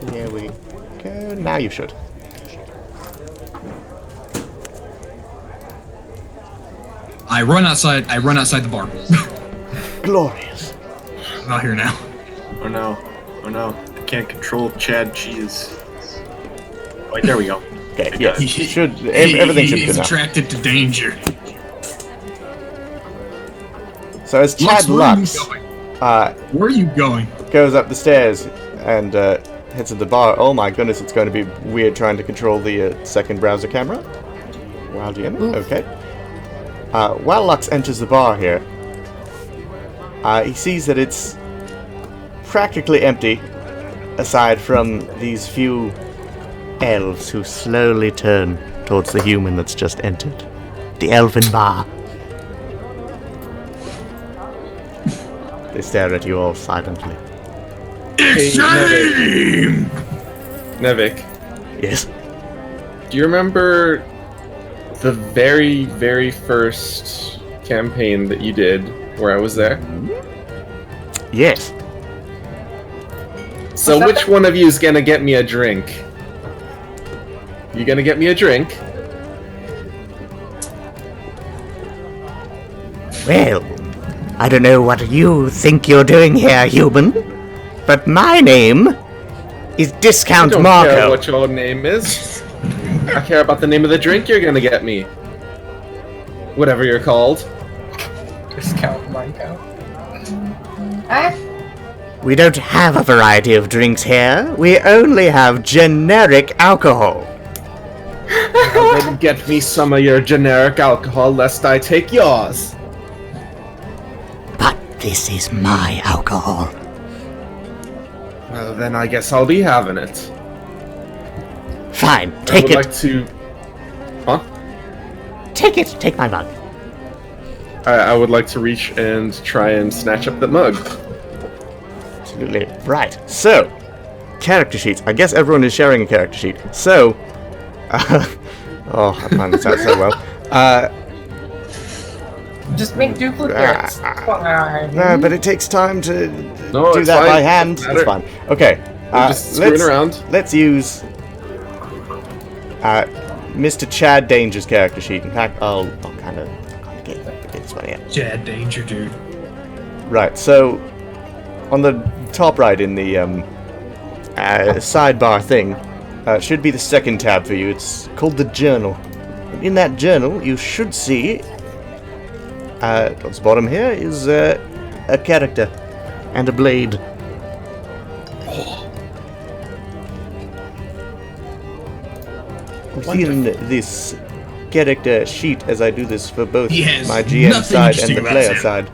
Here we go. Now you should. I run outside the bar. Glorious. I'm out here now. Oh no. Oh no. I can't control Chad Cheese. Wait, there we go. Okay, yes. Everything should He's be now. attracted to danger. So as Chad Lux Where are you going? goes up the stairs and heads to the bar, oh my goodness, it's going to be weird trying to control the second browser camera. Wow, GM. Okay. While Lux enters the bar here, he sees that it's practically empty, aside from these few elves who slowly turn towards the human that's just entered. The elven bar. They stare at you all silently. Hey, Nevik, Yes. do you remember the very, very first campaign that you did where I was there? Yes. So which one of you is gonna get me a drink? You gonna get me a drink? Well, I don't know what you think you're doing here, human, but my name is I Discount don't Marco. care what your name is. I care about the name of the drink you're gonna get me. Whatever you're called. Discount Marco. We don't have a variety of drinks here. We only have generic alcohol. Well, then get me some of your generic alcohol lest I take yours. But this is my alcohol. Well, then I guess I'll be having it. Fine, I take would it. like to... Huh? Take it. Take my mug. I would like to reach and try and snatch up the mug. Absolutely. Right. So, character sheets. I guess everyone is sharing a character sheet. So, oh, I planned this out so well. Just make duplicates. Fine. No, but it takes time to No, do it's that fine. by hand. Doesn't It's matter. fine. Okay. I'm just screwing around. Let's use Mr. Chad Danger's character sheet. In fact, I'll kind of get this one here. Chad Danger, dude. Right. So, on the top right in the sidebar thing, should be the second tab for you. It's called the journal. And in that journal, you should see. Towards the bottom here is a character and a blade. Within this character sheet, as I do this for both Yes, my GM nothing side and interesting the about player Sam. side.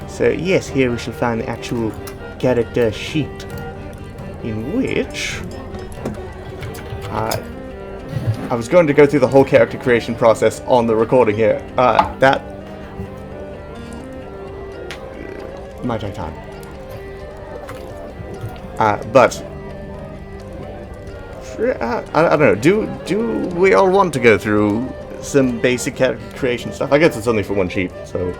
So yes, here we shall find the actual character sheet, in which I was going to go through the whole character creation process on the recording here. That might take time. But I don't know. Do we all want to go through some basic character creation stuff? I guess it's only for one sheet, so.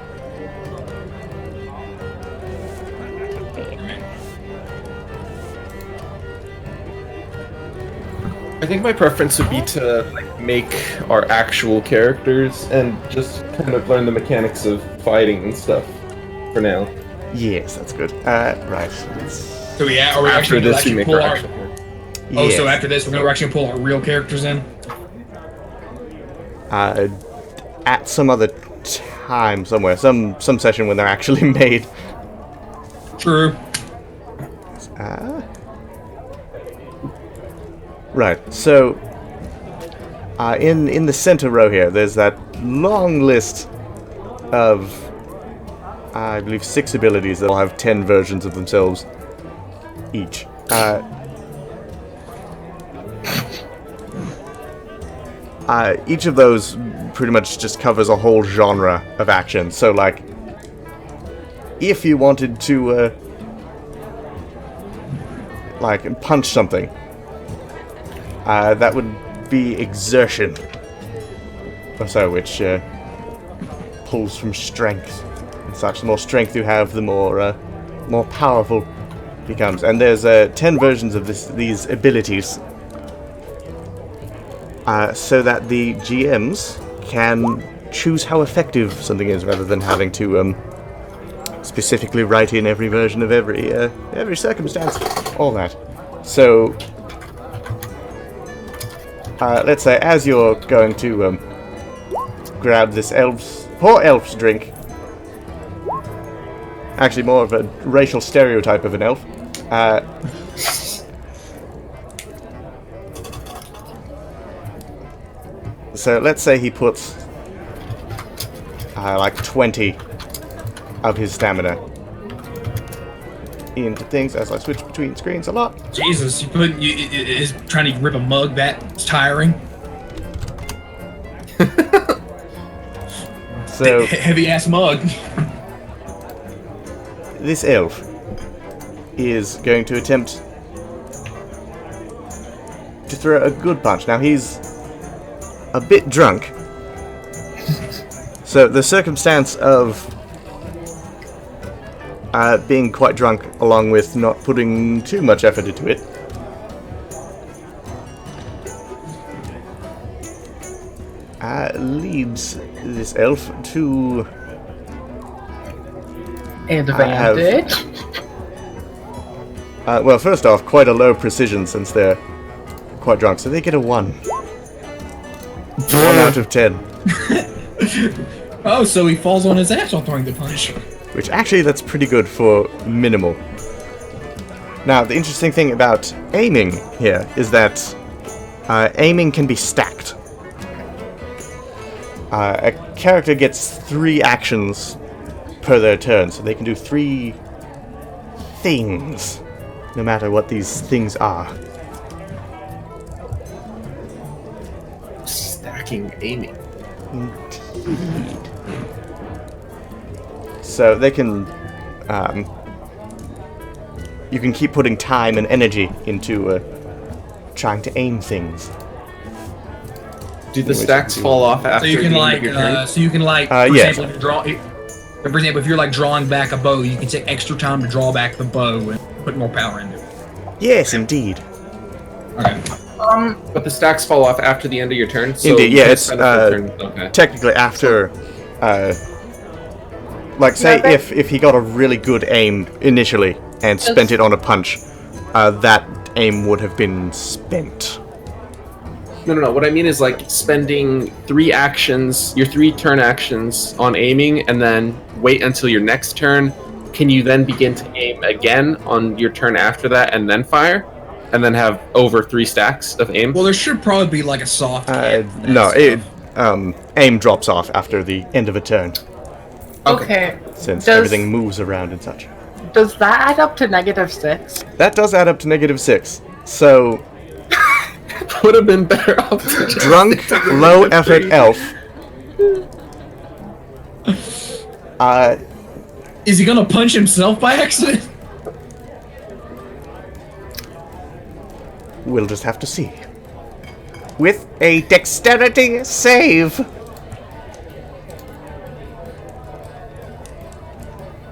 I think my preference would be to like make our actual characters and just kind of learn the mechanics of fighting and stuff for now. Yes, that's good. Right. So yeah, are we After actually this, we actually make pull our our? actual characters. Oh, so Yes. after this, we're gonna actually pull our real characters in. At some other time somewhere, some session when they're actually made. True. Right. So, in the center row here, there's that long list of, I believe, 6 abilities that'll have 10 versions of themselves each. Each of those pretty much just covers a whole genre of action. So, like, if you wanted to, like, punch something, that would be exertion, or so, which pulls from strength and such. The more strength you have, the more powerful it becomes. And there's 10 versions of these abilities, so that the GMs can choose how effective something is, rather than having to specifically write in every version of every circumstance, all that. So, let's say as you're going to grab this poor elf's drink, actually more of a racial stereotype of an elf, so let's say he puts like 20 of his stamina into things as I switch between screens a lot. Jesus, is trying to rip a mug that tiring? So Heavy ass mug. this elf is going to attempt to throw a good punch. Now he's a bit drunk, so the circumstance of being quite drunk, along with not putting too much effort into it, leads this elf to Advantage. well, first off, quite a low precision since they're quite drunk, so they get a 1. 1 out of 10. Oh, so he falls on his ass while throwing the punch. Which actually, that's pretty good for minimal. Now, the interesting thing about aiming here is that aiming can be stacked. A character gets 3 actions per their turn, so they can do 3 things, no matter what these things are. Stacking aiming. Indeed. So they can, you can keep putting time and energy into trying to aim things. Do the stacks fall off after So you can the end of your turn? for yes. example, for example, if you're like drawing back a bow, you can take extra time to draw back the bow and put more power into it. Yes, indeed. Okay. But the stacks fall off after the end of your turn? So Indeed, yeah, you it's spend a full turn. Okay. technically after, like, say Yeah, if he got a really good aim initially and spent it on a punch, that aim would have been spent. No. What I mean is like spending 3 actions, your 3 turn actions on aiming, and then wait until your next turn. Can you then begin to aim again on your turn after that and then fire? And then have over 3 stacks of aim? Well, there should probably be like a soft cap for that No, stuff. aim drops off after the end of a turn, Okay. since everything moves around and such. Does that add up to -6? That does add up to -6. So, Would have been better off to just drunk, stick to the low-effort 3. elf. Is he gonna punch himself by accident? We'll just have to see. With a dexterity save.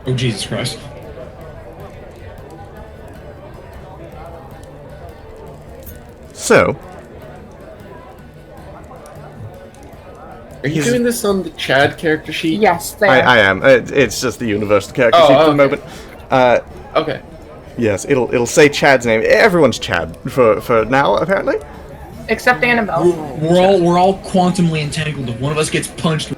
Oh, Jesus Christ. So, Are you doing this on the Chad character sheet? Yes, there. I am. It's just the universal character Oh, sheet for the okay. moment. Okay. Yes, it'll say Chad's name. Everyone's Chad for now, apparently. Except Annabelle. We're all quantumly entangled. If one of us gets punched,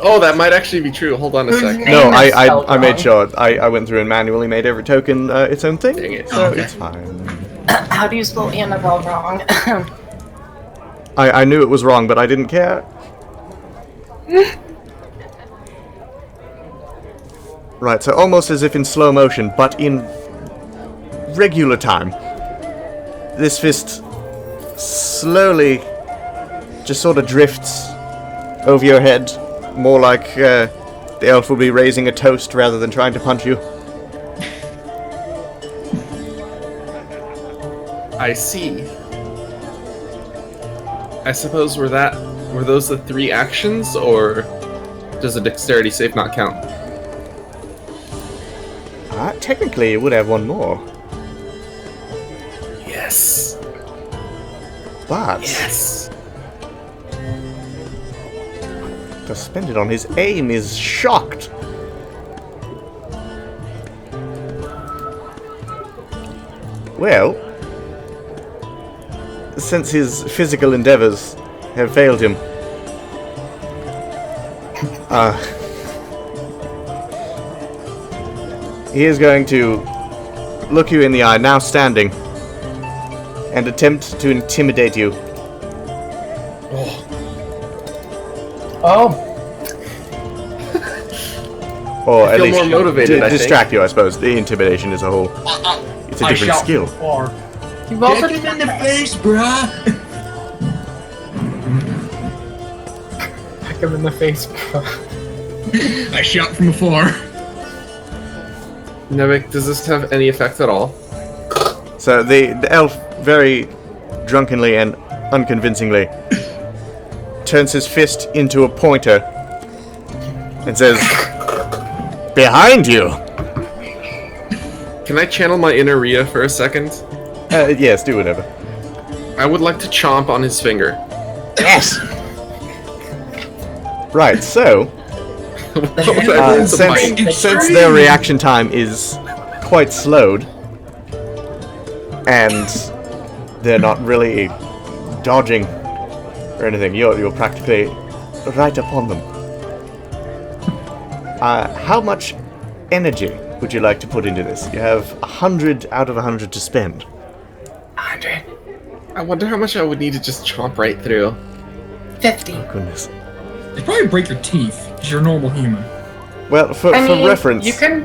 Oh, that might actually be true. Hold on a second. name No, is spelled I made wrong. sure. I went through and manually made every token its own thing. Dang it. So Okay. it's fine. How do you spell Annabelle wrong? I knew it was wrong, but I didn't care. Right, so almost as if in slow motion, but in regular time. This fist slowly just sort of drifts over your head, more like the elf will be raising a toast rather than trying to punch you. I see. I suppose were those the 3 actions, or does a dexterity save not count? Technically, it would have one more. Yes. But Yes. to spend it on his aim is shocked. Well, since his physical endeavors have failed him, he is going to look you in the eye, now standing, and attempt to intimidate you. Oh, Or I at feel least more motivated, I think. distract you, I suppose. The intimidation as a whole. It's a I different shot skill. from afar. you've also Kick him in the face, bruh! kick him in the face, bro. I shot from afar. Nevik, does this have any effect at all? So the elf, very drunkenly and unconvincingly, turns his fist into a pointer and says, "Behind you!" Can I channel my inner Rhea for a second? Yes, do whatever. I would like to chomp on his finger. Yes! Right, so, What would I roll to bite? since their reaction time is quite slowed, and they're not really dodging or anything, you're practically right upon them. How much energy would you like to put into this? You have 100 out of 100 to spend. 100, I wonder how much I would need to just chomp right through. 50. Goodness. They probably break your teeth, because you're a normal human. Well, for reference, you can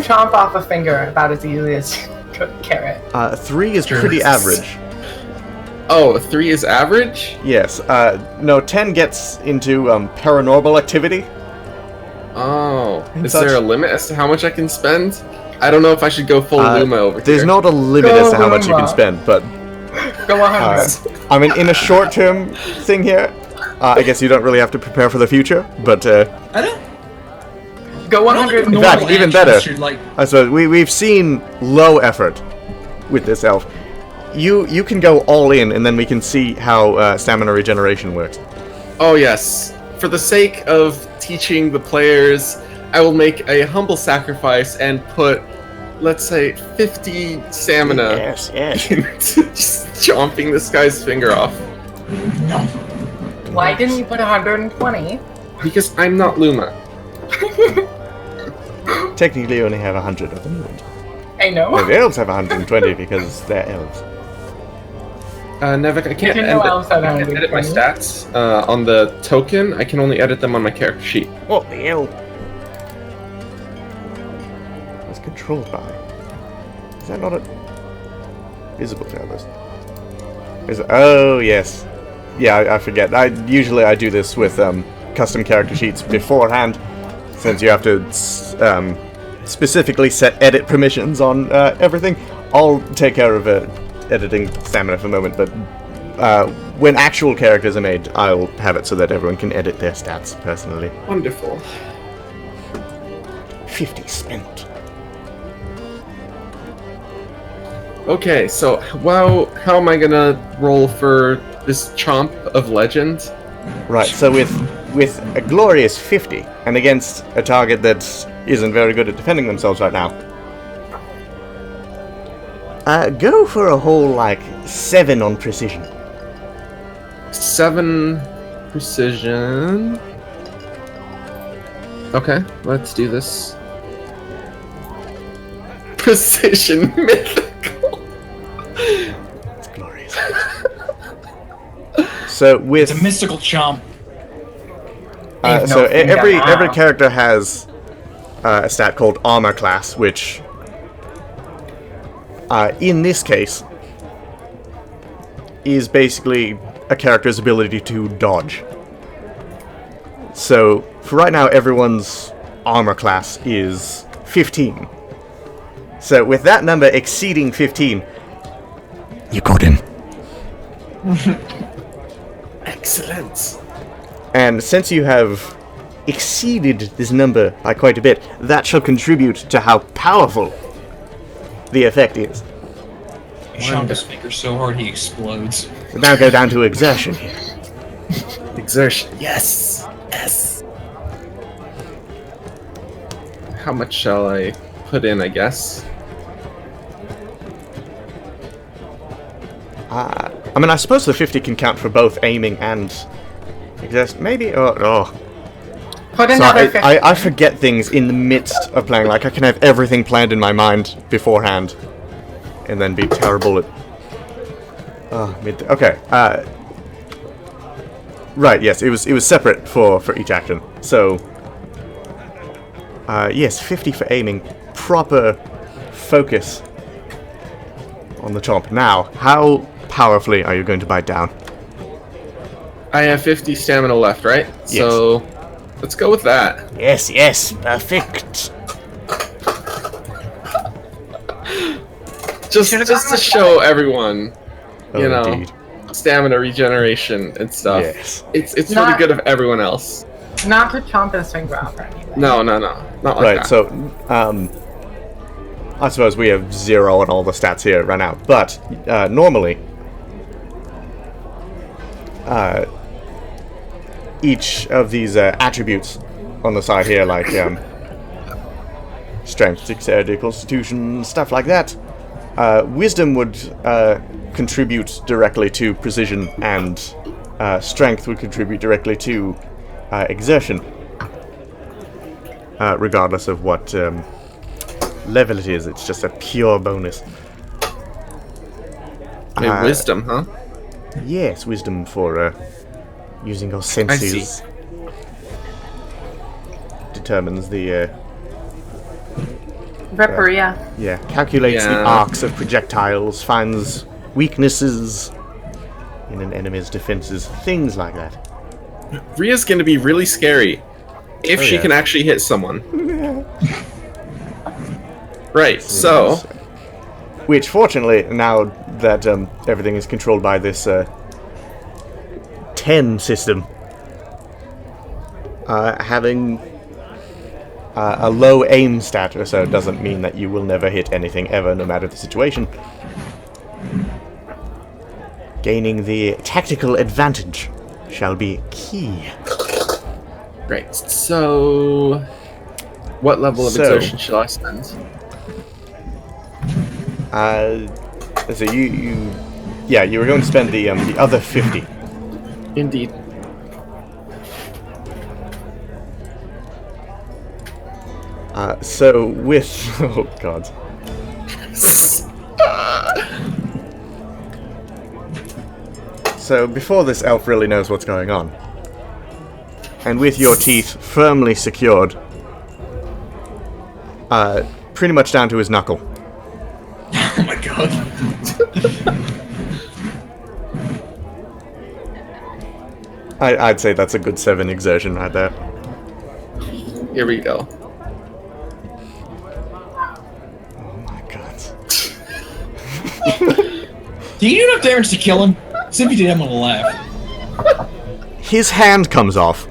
chomp off a finger about as easily as a carrot. 3 is Sure. pretty average. Oh, 3 is average? Yes, no, 10 gets into paranormal activity. Oh. And Is such. there a limit as to how much I can spend? I don't know if I should go full Luma over There's here. not a limit Go as to how much you can Luma. spend, but Go 100. I mean, in a short-term thing here, I guess you don't really have to prepare for the future, but I don't. Go 100. In fact, even better. Should, like, I suppose we've seen low effort with this elf. You can go all in, and then we can see how stamina regeneration works. Oh, yes. For the sake of teaching the players, I will make a humble sacrifice and put, let's say, 50 stamina Yes, yes. into just chomping this guy's finger off. Why didn't you put 120? Because I'm not Luma. Technically, you only have 100 at the moment. I know. No, the elves have 120 because they're elves. Nevik, I can't, didn't know elves had I can't edit my 120. stats on the token. I can only edit them on my character sheet. What the hell? It's controlled by. Is that not a visible to others? Is it? Oh yes. Yeah, I forget. I do this with custom character sheets beforehand, since you have to specifically set edit permissions on everything. I'll take care of editing stamina for a moment, but when actual characters are made, I'll have it so that everyone can edit their stats personally. Wonderful. 50 spent. Okay, so how am I gonna roll for this chomp of legend? Right, so with a glorious 50, and against a target that isn't very good at defending themselves right now, go for a whole, 7 on precision. 7 precision. Okay, let's do this. Precision mythical. It's glorious. So with it's a mystical chomp. Ain't so no thing every that- every character has a stat called armor class, which in this case is basically a character's ability to dodge. So for right now, everyone's armor class is 15. So with that number exceeding 15, you got him. Excellent. And since you have exceeded this number by quite a bit, that shall contribute to how powerful the effect is. You chomp his finger so hard he explodes. We now go down to exertion here. Exertion. Yes. Yes. How much shall I put in, I guess? I mean, I suppose the 50 can count for both aiming and exertion. Maybe? Oh. Put another Sorry, 50. I forget things in the midst of playing. Like, I can have everything planned in my mind beforehand, and then be terrible at... Okay, right, yes, it was separate for each action. So, yes, 50 for aiming. Proper focus on the chomp. Now, how powerfully are you going to bite down? I have 50 stamina left, right? Yes. So, let's go with that. Yes, perfect. Just to show everyone, you know, Indeed. stamina regeneration and stuff. Yes. It's for the Not- good of everyone else. Not to chomp his finger off or anything. No, not like Right, that. so, I suppose we have 0 on all the stats here right now, but, normally, each of these, attributes on the side here, like, strength, dexterity, constitution, stuff like that, wisdom would, contribute directly to precision, and, strength would contribute directly to, exertion. Regardless of what, level it is, it's just a pure bonus. Maybe wisdom, huh? Yes, wisdom for using your senses determines the Ripperia. calculates the Yeah. arcs of projectiles, finds weaknesses in an enemy's defenses, things like that. Ria's gonna be really scary if she yeah. can actually hit someone. Right, so Which, fortunately, now that everything is controlled by this 10 system, having a low aim stat or so doesn't mean that you will never hit anything ever, no matter the situation. Gaining the tactical advantage shall be key. Great. So, what level of So- exertion shall I spend? So you were going to spend the other 50. Indeed. So with oh god. So before this elf really knows what's going on, and with your teeth firmly secured, pretty much down to his knuckle. Oh my god. I'd say that's a good 7 exertion right there. Here we go. Oh my god. Do you do enough damage to kill him? See if you did, I'm gonna laugh. His hand comes off.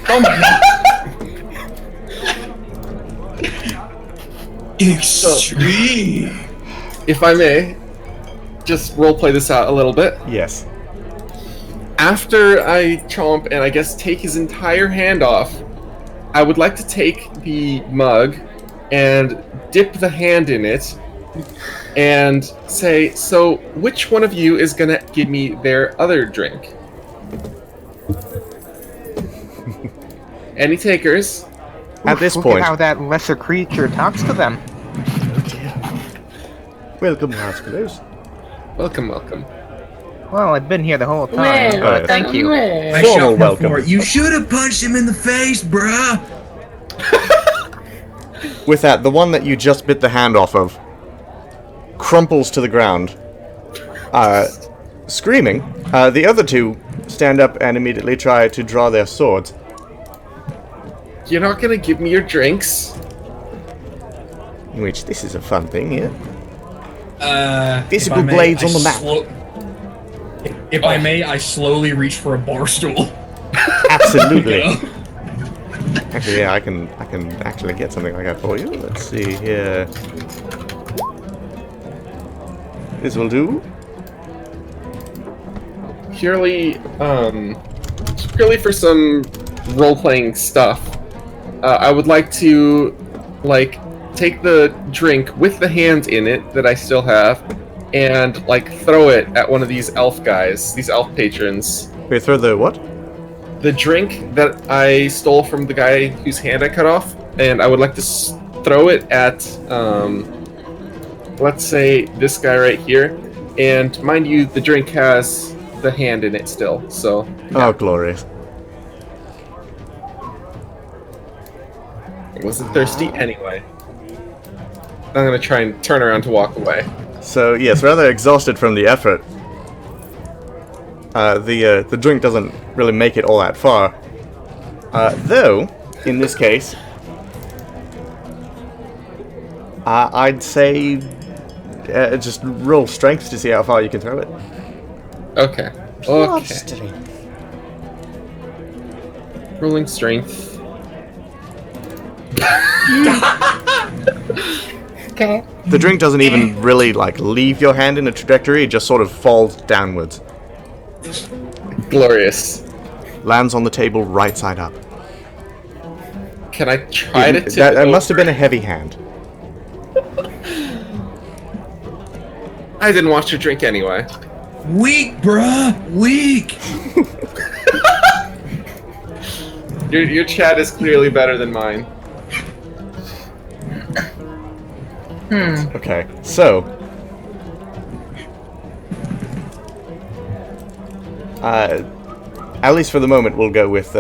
Oh my god. Extreme. If I may, just roleplay this out a little bit. Yes. After I chomp and I guess take his entire hand off, I would like to take the mug and dip the hand in it and say, so which one of you is gonna give me their other drink? Any takers? At this Look point, at how that lesser creature talks to them. welcome, Rascalers. Welcome, welcome. Well, I've been here the whole time, Wait, but thank you. wait. I Formal shot welcome. for it. You should have punched him in the face, bruh. With that, the one that you just bit the hand off of crumples to the ground, screaming. The other two stand up and immediately try to draw their swords. You're not gonna give me your drinks? Which, this is a fun thing, yeah? Physical Physical blades on the map. If I may, I slowly reach for a bar stool. Absolutely. Actually, yeah, I can actually get something like that for you. Let's see here. This will do. Purely for some role-playing stuff, I would like to, take the drink with the hand in it that I still have, and, throw it at one of these elf guys, these elf patrons. Wait, throw the what? The drink that I stole from the guy whose hand I cut off, and I would like to throw it at, let's say, this guy right here. And mind you, the drink has the hand in it still, so... Oh, glorious. I wasn't thirsty anyway. I'm gonna try and turn around to walk away. So, yes, rather exhausted from the effort, the drink doesn't really make it all that far. Though, in this case, I'd say just roll strength to see how far you can throw it. Okay. Okay. Rolling strength. Okay. The drink doesn't even really, leave your hand in a trajectory, it just sort of falls downwards. Glorious. Lands on the table right side up. Can I try to tip That it must have over? been a heavy hand. I didn't want your drink anyway. Weak, bruh! Weak! Your chat is clearly better than mine. Okay, so... at least for the moment, we'll go with,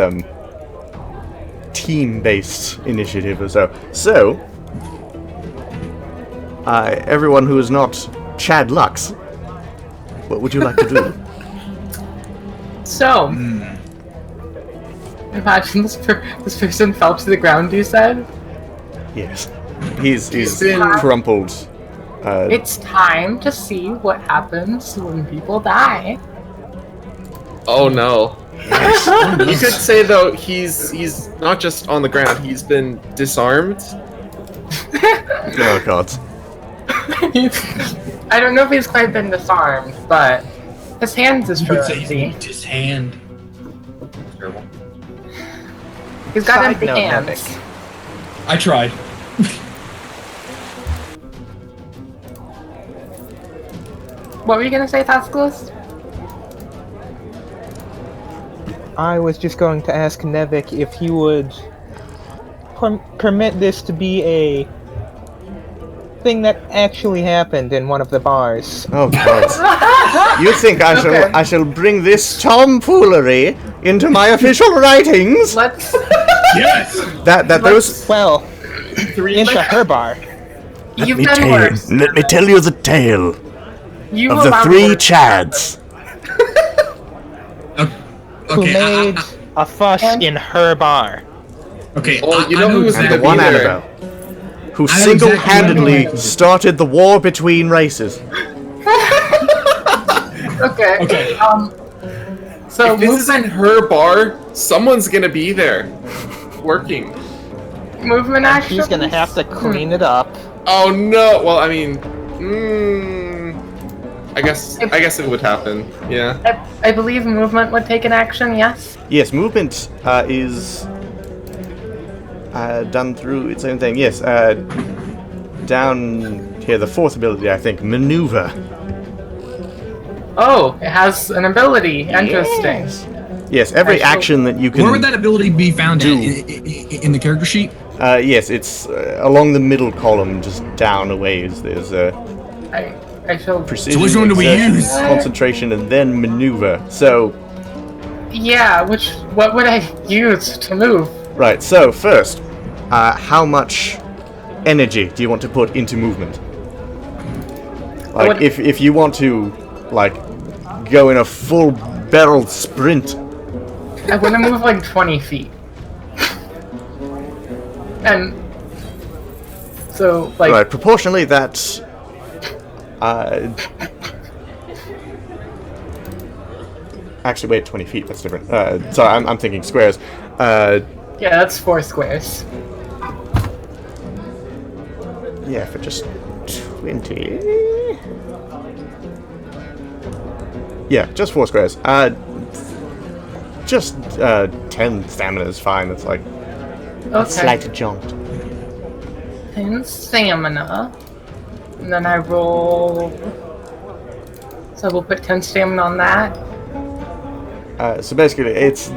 team-based initiative or so. So... everyone who is not Chad Lux, what would you like to do? So, imagine this person fell to the ground, you said? Yes. He's been- crumpled. It's time to see what happens when people die. Oh no. You could say though he's not just on the ground, he's been disarmed. Oh god. I don't know if he's quite been disarmed, but his hands is You would say he frozen. weaked his hand. Terrible. He's got Side empty note, hands. Epic. I tried. What were you gonna say, Tascalus? I was just going to ask Nevik if he would permit this to be a thing that actually happened in one of the bars. Oh god. You think Okay. I shall bring this tomfoolery into my official writings? Let's. Yes! That those Well, into her bar. You've done worse. let me tell you the tale You of the allowed three worse. Chads. Who Okay, made a fuss And- in her bar. okay. Well, you I know know who was And gonna the be one there. Annabelle, who I know exactly single-handedly what started the war between races. Okay. Okay. So If this is in her bar, someone's gonna be there, working. movement action. She's gonna have to clean it up. Oh no! Well, I mean, I guess it would happen. Yeah. I believe movement would take an action. Yes. Yes, movement is done through its own thing. Yes, down here, the fourth ability, I think, maneuver. Oh, it has an ability. Interesting. Yes, every Actually- action that you can. Where would that ability be found do. in the character sheet? Yes, it's along the middle column, just down a ways. There's I shall. precision, So which one do we exertion, use? concentration, and then maneuver. So, Yeah. What would I use to move? right. So first, how much energy do you want to put into movement? Like, would- if you want to, go in a full barrel sprint. I want to move like 20 feet. And so, like, Right, proportionally, that's actually, wait, 20 feet. That's different. Sorry, I'm thinking squares. Yeah, that's 4 squares. Yeah, for just 20. Yeah, just 4 squares. Just 10 stamina is fine. It's like a Okay. slight jaunt. 10 stamina. And then I roll. So we'll put 10 stamina on that. So basically, it's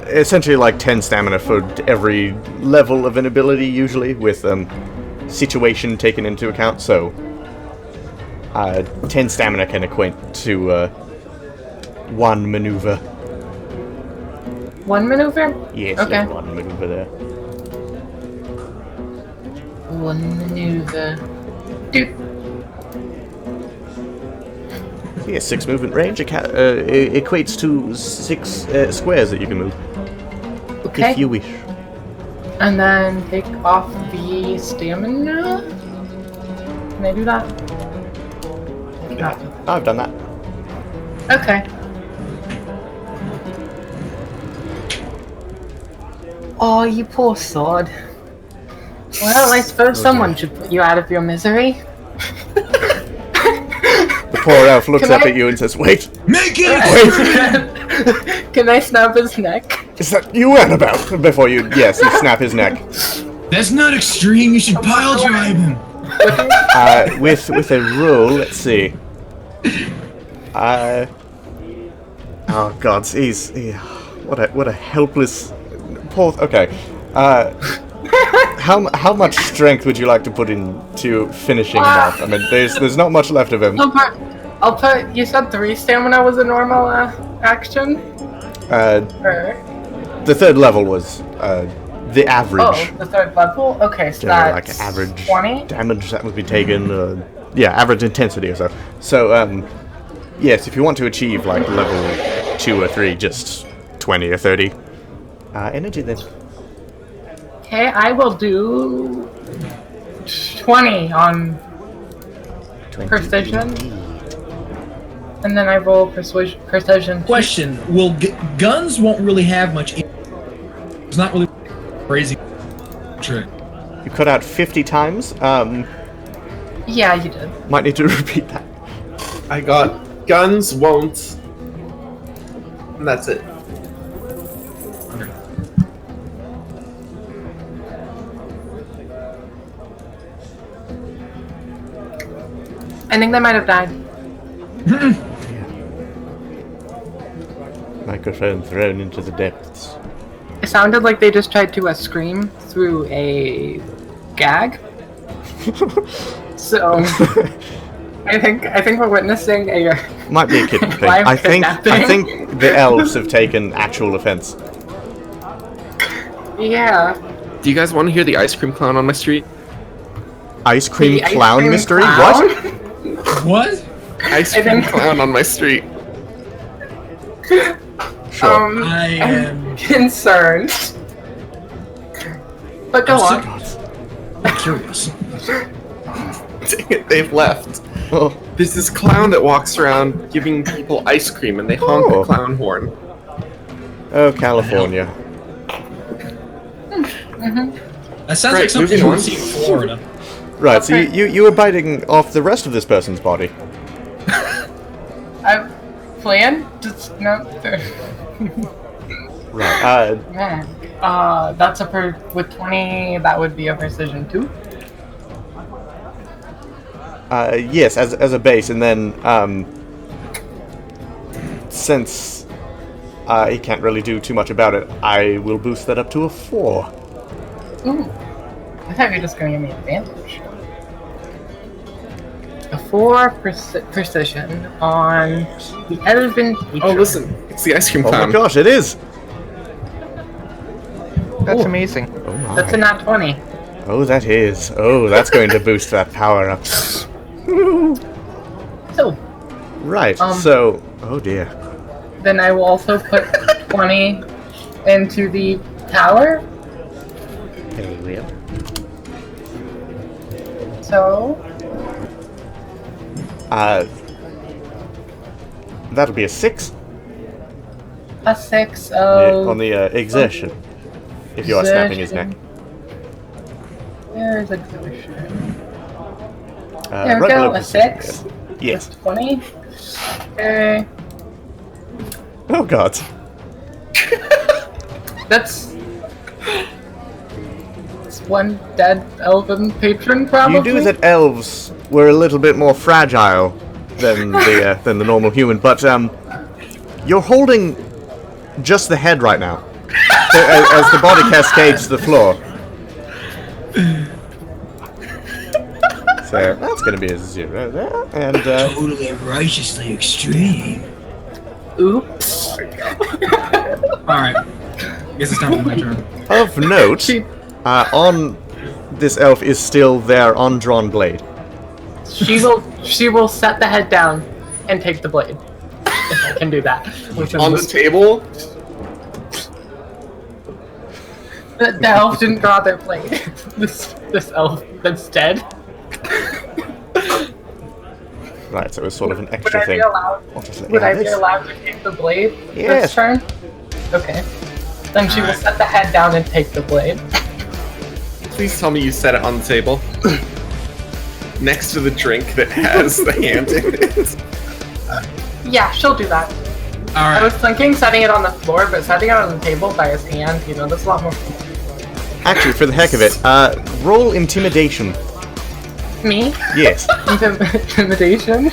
essentially like 10 stamina for every level of an ability, usually, with situation taken into account. So 10 stamina can equate to 1 maneuver. 1 maneuver? Yes, Okay. 1 maneuver there. 1 maneuver. Dude. Yeah, 6 movement range equates to 6 squares that you can move, Okay. if you wish. And then take off the stamina. Can I do that? Yeah, I've done that. Okay. Oh, you poor sod. Well, I suppose someone should put you out of your misery. The poor elf looks Can up I- at you and says, "Wait, Make it! Can I snap his neck? is that you, Annabelle?" Before you, yes, you snap his neck. That's not extreme. You should pile drive him. With a roll, let's see. Oh God, what a helpless poor. Okay, how much strength would you like to put into finishing him off? I mean, there's not much left of him. I'll put. You said 3 stamina was a normal action. Or, The 3rd level was the average. oh, the 3rd level. Okay, so General, that's like average 20. damage that would be taken. Yeah, average intensity or so. So, yes, if you want to achieve like level 2 or 3, just 20 or 30 energy then. Okay, I will do 20 on 20 Precision. indeed. and then I roll precision. Question: will guns won't really have much? It's not really crazy trick. You cut out 50 times. Yeah, you did. Might need to repeat that. I got guns won't, and that's it. I think they might have died. Microphone thrown into the depths. It sounded like they just tried to scream through a gag. So I think we're witnessing a Might be a kitten thing. live I think kidnapping. the elves have taken actual offense. Yeah. Do you guys want to hear the ice cream clown on my street? Ice cream The ice clown cream mystery? clown? What? What? Ice I cream think- clown on my street. Sure. I am Concerned. But go on. curious. Dang it, they've left. Oh, There's this clown that walks around giving people ice cream, and they honk Oh. the clown horn. oh, California. That sounds Right, like something moving you on. would see in Florida. Right, so Okay. you were biting off the rest of this person's body. I plan just no. Right. Man, that's with 20. That would be a precision 2. Yes, as a base, and then since he can't really do too much about it, I will boost that up to a 4. Ooh, I thought you were just gonna give me advantage. A 4 precision on the elven creature. Oh, listen, it's the ice cream Oh my clown. gosh, it is! That's Ooh. amazing. Oh my. That's a nat 20. Oh, that is. Oh, that's going to boost that power up. So Right, Um, so... Oh dear. then I will also put 20 into the tower. Very well. So That'll be a 6 a 6 on of the exertion. If you are snapping his neck. There's exertion. Uh, There we regular go, a precision, 6. Yes. That's 20. Okay. Oh god. That's one dead elven patron, probably. You knew that elves were a little bit more fragile than the normal human, but you're holding just the head right now, as the body cascades to the floor. So that's going to be a 0 there, and Totally righteously extreme. Oops. Alright. Guess it's time for my turn. of note, on this elf is still their undrawn blade. She will set the head down and take the blade. If I can do that. On the table? The elf didn't draw their blade. This elf that's dead. Right, so it was sort of an Would extra I thing. be allowed? Would I be allowed to take the blade Yes. this turn? Okay. Then she will Alright. set the head down and take the blade. Please tell me you set it on the table. Next to the drink that has the hand in it. Yeah, she'll do that. I was Alright. thinking setting it on the floor, but setting it on the table by his hand, that's a lot more. Actually, for the heck of it, roll intimidation. Me? Yes. Intimidation?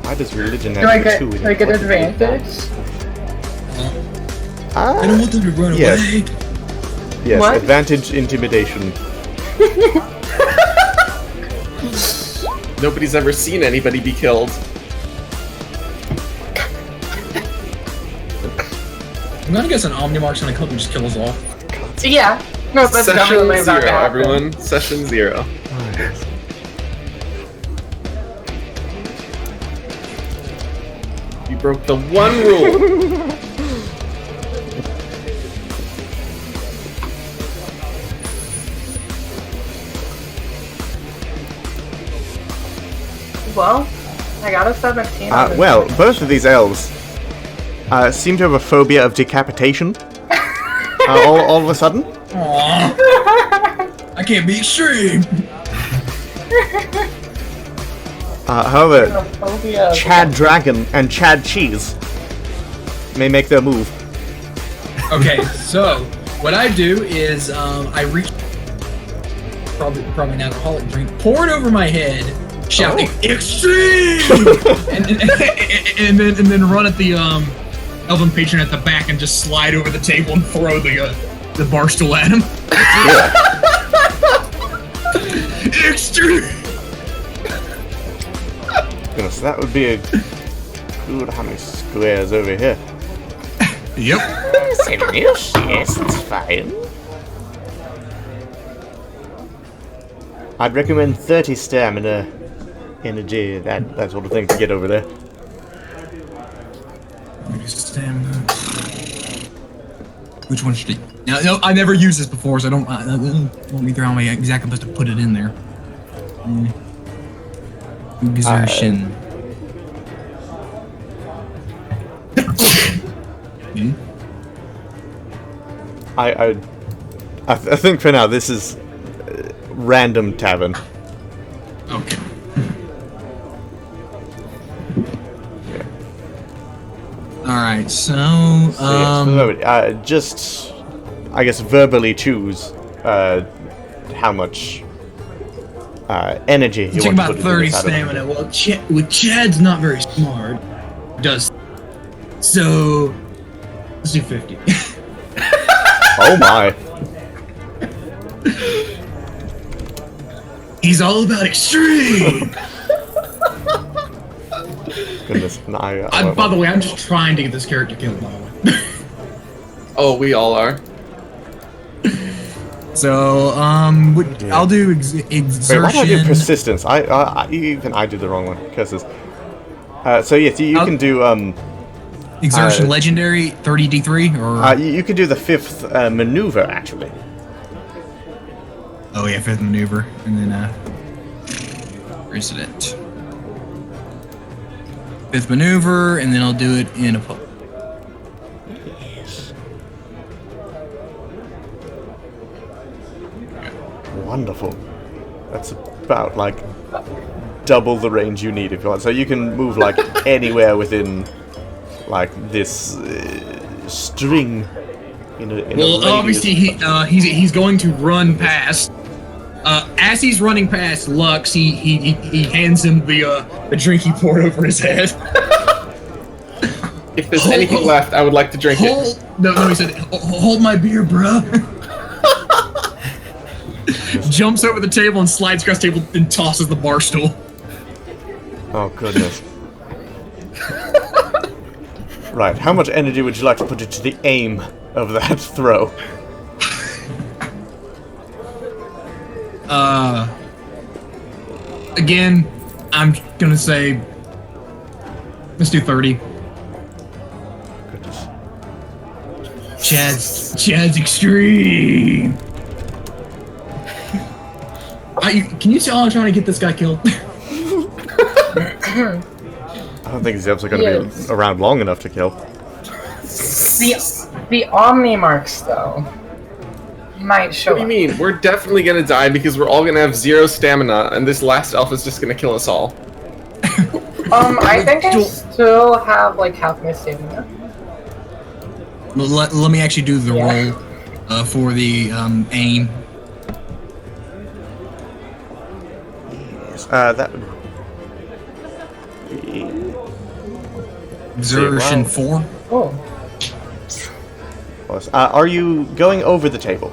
Why does religion Do I have get, 2 in do I it? get What is it? advantage? I don't want them to run Yes. away. Yes, What? advantage intimidation. Nobody's ever seen anybody be killed. I'm gonna guess an Omnimark's gonna come and just kill us all. Yeah. No, that's Session definitely about 0, to happen. everyone. Session 0. You broke the one rule. Well, I got a 17. on this Well, one. both of these elves seem to have a phobia of decapitation. All of a sudden. Aww. I can't be extreme. However, Phobia. Chad Dragon and Chad Cheese may make their move. Okay, so what I do is I reach probably an alcoholic drink, pour it over my head, shouting "Extreme!" and then run at the elven patron at the back and just slide over the table and throw the bar stool at him. Extreme. Goodness, that would be a good how many squares over here? Yep. Yes, that's fine. I'd recommend 30 stamina, energy, that sort of thing to get over there. Which one should I? No, I never used this before, so I don't want me throwing my exact best to put it in there. Exertion. I think for now this is random tavern. Okay. Alright, so, So, yes, for the moment, just I guess verbally choose how much energy you take want to about put into 30 this item. stamina. Well, Chad's not very smart. Does. So, let's do 50. Oh my. He's all about extreme! Goodness, no, By the way, I'm just trying to get this character killed, by the way. Oh, we all are. So, I'll do exertion. Wait, why do I do persistence? Even I do the wrong one. Curses. So yes, you can do Exertion legendary 30d3 or you can do the 5th maneuver actually. oh yeah, 5th maneuver, and then where is it at? 5th maneuver, and then I'll do it in a Wonderful. That's about, like, double the range you need if you want. So you can move, like, anywhere within, like, this string in a Well, obviously, he's going to run past. As he's running past Lux, he hands him the drink he poured over his head. If there's anything left, I would like to drink it. No, he said, hold my beer, bruh. Jumps over the table and slides across the table and tosses the bar stool. Oh, goodness. Right, how much energy would you like to put into the aim of that throw? Again, I'm gonna say, let's do 30. Goodness. Chad's extreme. Can you tell I'm trying to get this guy killed? I don't think these elves are going to be around long enough to kill. The Omni marks, though, might show What do you mean? We're definitely gonna die because we're all gonna have 0 stamina, and this last elf is just gonna kill us all. I think I still have, like, half my stamina. Let me actually do the roll for the aim. That would be... Exertion 4. Oh. Are you going over the table?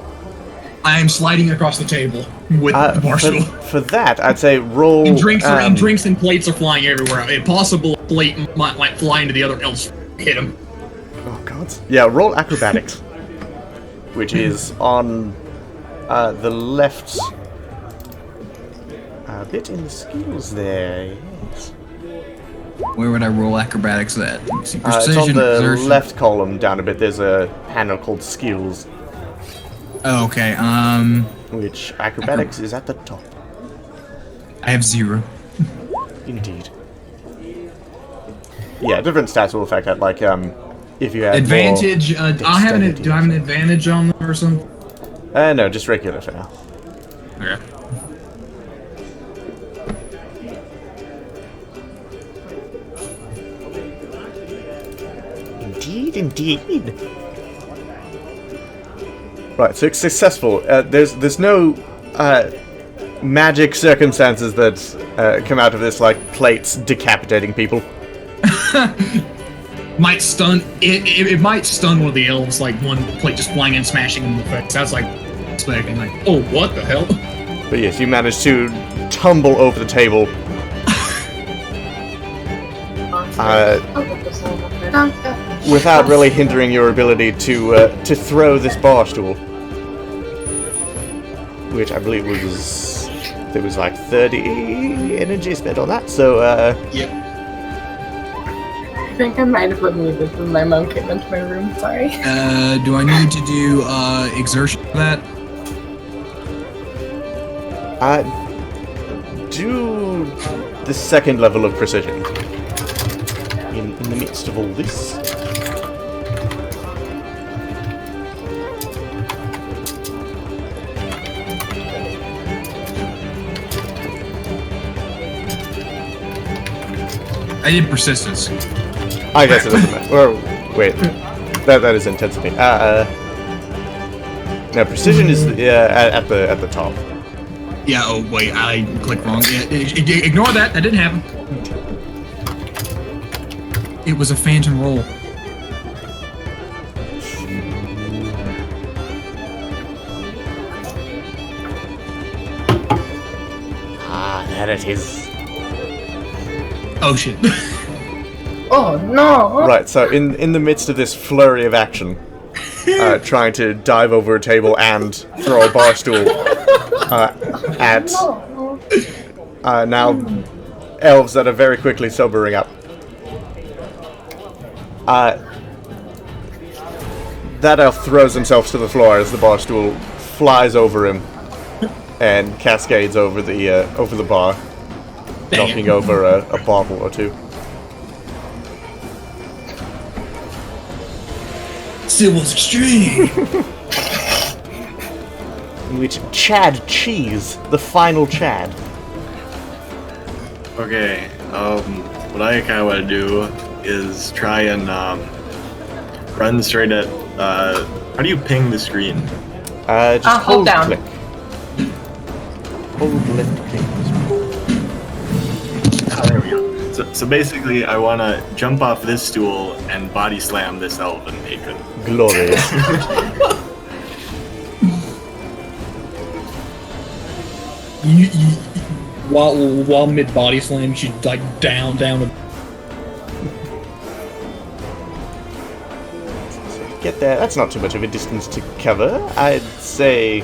I am sliding across the table with the bar stool. For that, I'd say roll... And drinks and plates are flying everywhere. A possible plate might fly into the other elves. Hit him. Oh, God. Yeah, roll acrobatics. Which is on the left... A bit in the skills there, yes. Where would I roll acrobatics at? It's on the left column down a bit. There's a panel called skills. Oh, okay. Which acrobatics is at the top. I have 0. Indeed. Yeah, different stats will affect that. Like, if you have advantage. Do I have an advantage on them or something? No, just regular for now. Okay. Indeed. Right, so it's successful. There's no magic circumstances that come out of this, like plates decapitating people. Might stun. It might stun one of the elves, like one plate just flying and smashing in the face. That's like expecting, like, oh, what the hell? But yes, you managed to tumble over the table. Without really hindering your ability to throw this bar stool, which I believe there was like 30 energy spent on that. So yep. I think I might have muted when my mom came into my room. Sorry. Do I need to do exertion for that? Do the second level of precision in the midst of all this. I did persistence. I guess it doesn't matter. Or, wait, that is intensity. No, precision is at the top. Yeah. Oh wait, I clicked wrong. Yeah, ignore that. That didn't happen. It was a phantom roll. There it is. Oh shit. Oh no! Right, so in the midst of this flurry of action, trying to dive over a table and throw a bar stool at now elves that are very quickly sobering up. That elf throws himself to the floor as the bar stool flies over him and cascades over the bar, knocking over a bottle or two. Still was extreme. in which Chad Cheese, the final Chad. Okay, what I kind of want to do is try and run straight at. How do you ping the screen? Just hold down. click. Hold left click. Ah, there we go. So basically, I want to jump off this stool and body slam this elven patron. Glorious. You, while mid body slam, you like down. Get there. That's not too much of a distance to cover. I'd say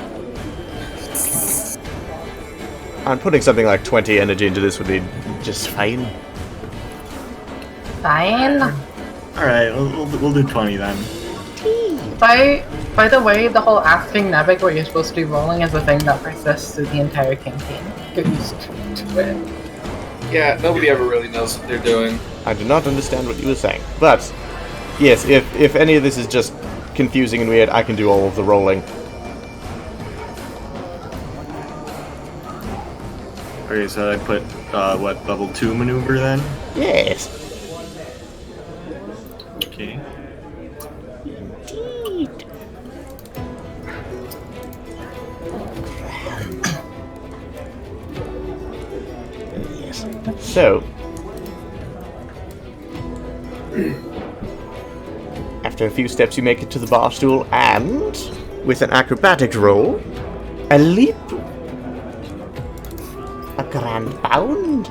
I'm putting something like 20 energy into this would be just fine. Fine. All right, we'll do 20 then. By the way, the whole asking Nevik what you're supposed to be rolling is a thing that persists through the entire campaign. Get used to it. Yeah, nobody ever really knows what they're doing. I do not understand what you were saying, but yes, if any of this is just confusing and weird, I can do all of the rolling. Okay, so I put what, level 2 maneuver then? Yes. Okay. Indeed. Yes. So, after a few steps, you make it to the bar stool, and with an acrobatics roll, a leap, a grand bound.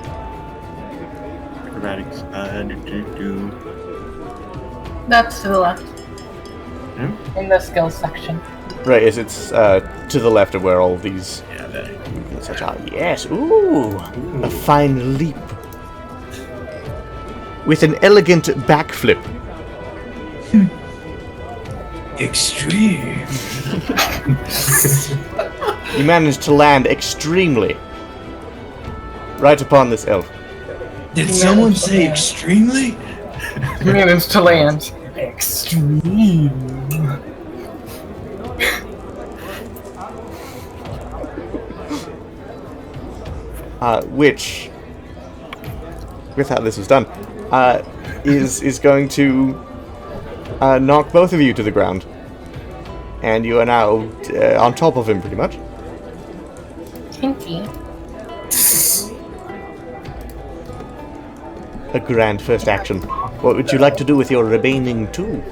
Acrobatics. That's to the left. Hmm? In the skills section. Right, yes, it's to the left of where all these Yeah, there. such are. Yes, ooh, a fine leap with an elegant backflip. Extreme. You managed to land extremely right upon this elf. Did someone say extremely? Managed to land. Extreme. Which, with how this was done, is going to knock both of you to the ground. And you are now on top of him, pretty much. Kinky. A grand first action. What would you like to do with your remaining two?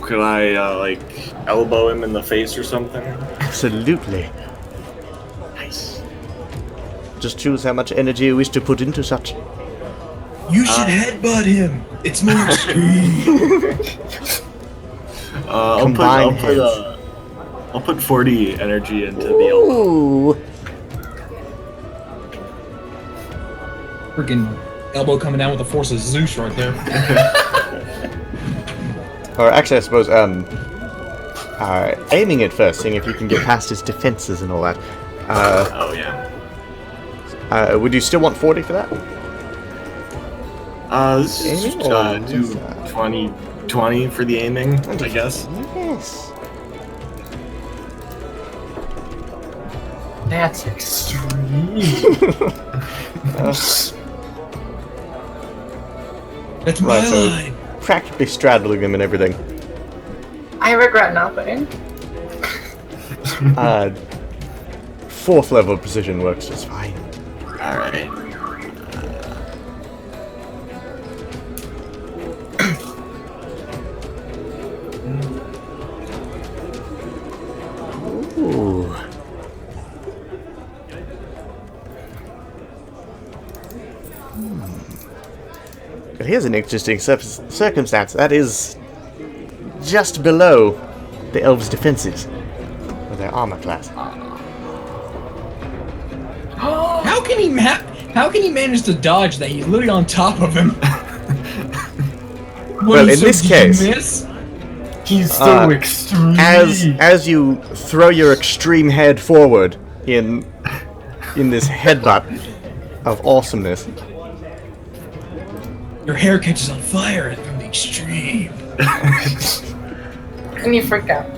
Could I like elbow him in the face or something? Absolutely. Nice. Just choose how much energy you wish to put into such. You should headbutt him. It's more extreme. Combine I'll put 40 energy into the elbow. Ooh. Freaking elbow coming down with the force of Zeus right there. Or actually, I suppose, aiming it first, seeing if you can get past his defenses and all that. Oh yeah. Would you still want 40 for that? This is Aiming or do is that- 20 for the aiming, I guess. Yes. That's extreme. That's my Right, so- line. Practically straddling him and everything. I regret nothing. 4th level precision works just fine. Alright. Ooh. But here's an interesting circumstance. That is just below the elves' defenses, or their armor class. How can he manage to dodge that? He's literally on top of him. Well, in this case, miss? He's so extreme. as you throw your extreme head forward in this headbutt of awesomeness, Your hair catches on fire from the extreme. And you freak out.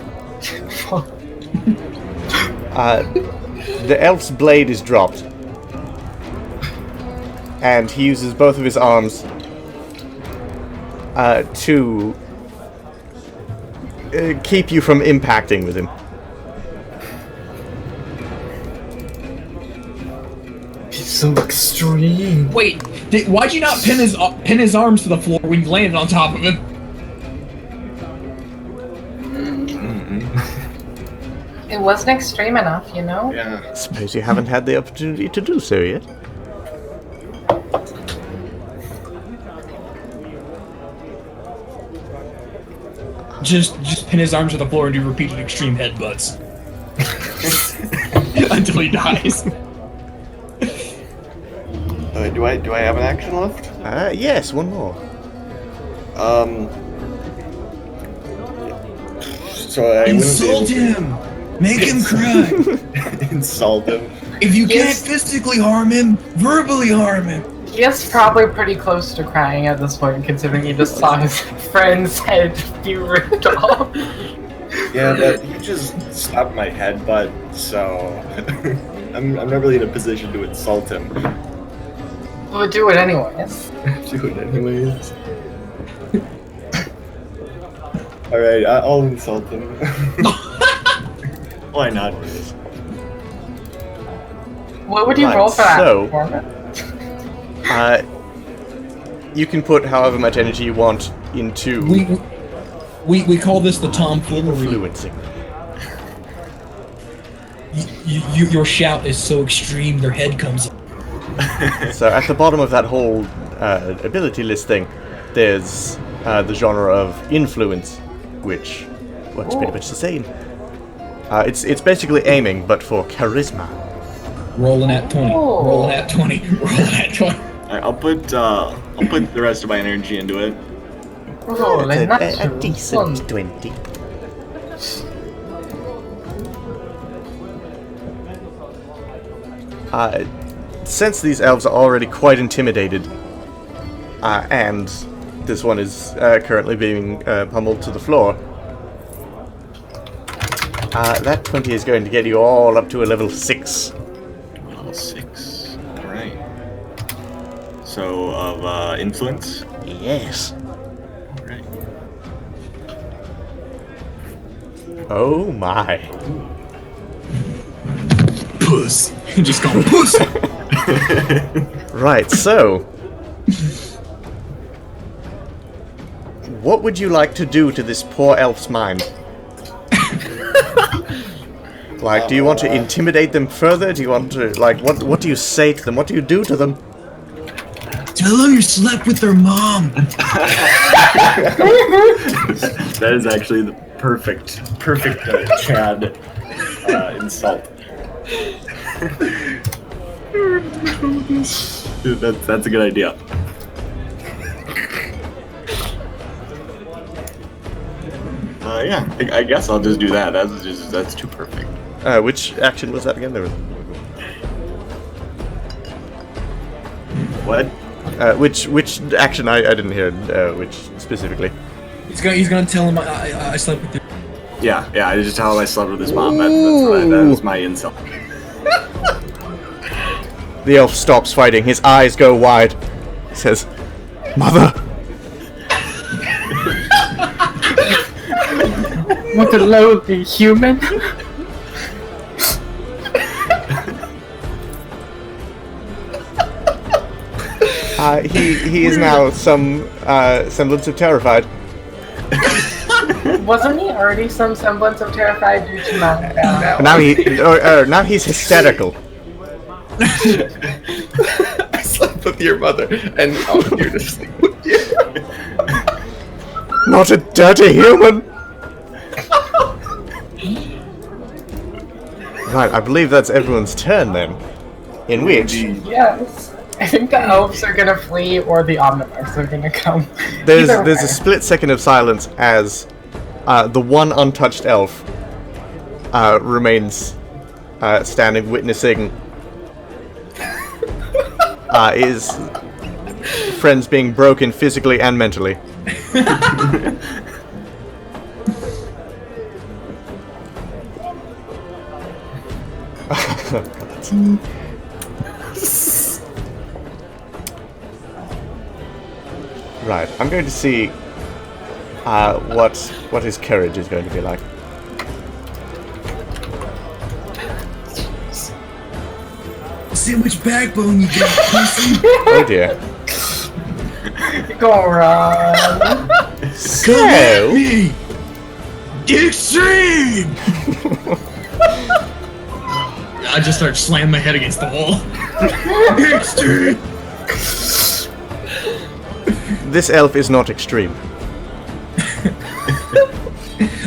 The elf's blade is dropped. And he uses both of his arms to keep you from impacting with him. He's so extreme. Wait, why'd you not pin his arms to the floor when you landed on top of him? It wasn't extreme enough, you know? Yeah. Suppose you haven't had the opportunity to do so yet. Just pin his arms to the floor and do repeated extreme headbutts. Until he dies. Do I have an action left? Yes, one more. So I Insult him! Make him cry! Insult him. If you can't Yes. physically harm him, verbally harm him! He is probably pretty close to crying at this point, considering he just saw his friend's head be ripped off. Yeah, but he just slapped my headbutt, so I'm not really in a position to insult him. We'll do it anyways. Do it anyways. Alright, I'll insult him. Why not? What would you Right, roll for that? so- performance? You can put however much energy you want into We call this the tomfoolery. influencing. Your shout is so extreme, their head comes up. So at the bottom of that whole ability list thing, there's the genre of influence, which works pretty much the same. It's basically aiming, but for charisma. Rolling at 20. Oh. Rolling at 20. Rolling at 20. Alright, I'll put the rest of my energy into it. Roll It's a a natural decent one. 20. Since these elves are already quite intimidated, and this one is currently being pummeled to the floor, that 20 is going to get you all up to a level 6. Level 6. Alright. So, of influence? Yes. Alright. Oh my. Puss. Just call him puss. Right, so... what would you like to do to this poor elf's mind? Like, do you want to intimidate them further? Do you want to, like, what do you say to them? What do you do to them? Tell them you slept with their mom. That is actually the perfect Chad insult. Dude, that's a good idea. Yeah, I guess I'll just do that. That's too perfect. Which action was that again? There was... What? Which action? I didn't hear which specifically. He's gonna tell him I slept with him. Yeah. I just tell him I slept with his mom. That was my insult. The elf stops fighting. His eyes go wide. He says, "Mother." What a lowly human. He is now some semblance of terrified. Wasn't he already some semblance of terrified due to my Now he's hysterical. I slept with your mother, and now I'm here to sleep with you. Not a dirty human. Right, I believe that's everyone's turn then. In which Yes. I think the elves are gonna flee or the omnivores are gonna come. there's Either a way. split second of silence as the one untouched elf remains standing, witnessing his friends being broken physically and mentally. Right, I'm going to see what his courage is going to be like. See how much backbone you got, pussy. Oh dear. Go on. So, Me! Extreme! I just start slamming my head against the wall. Extreme! this elf is not extreme.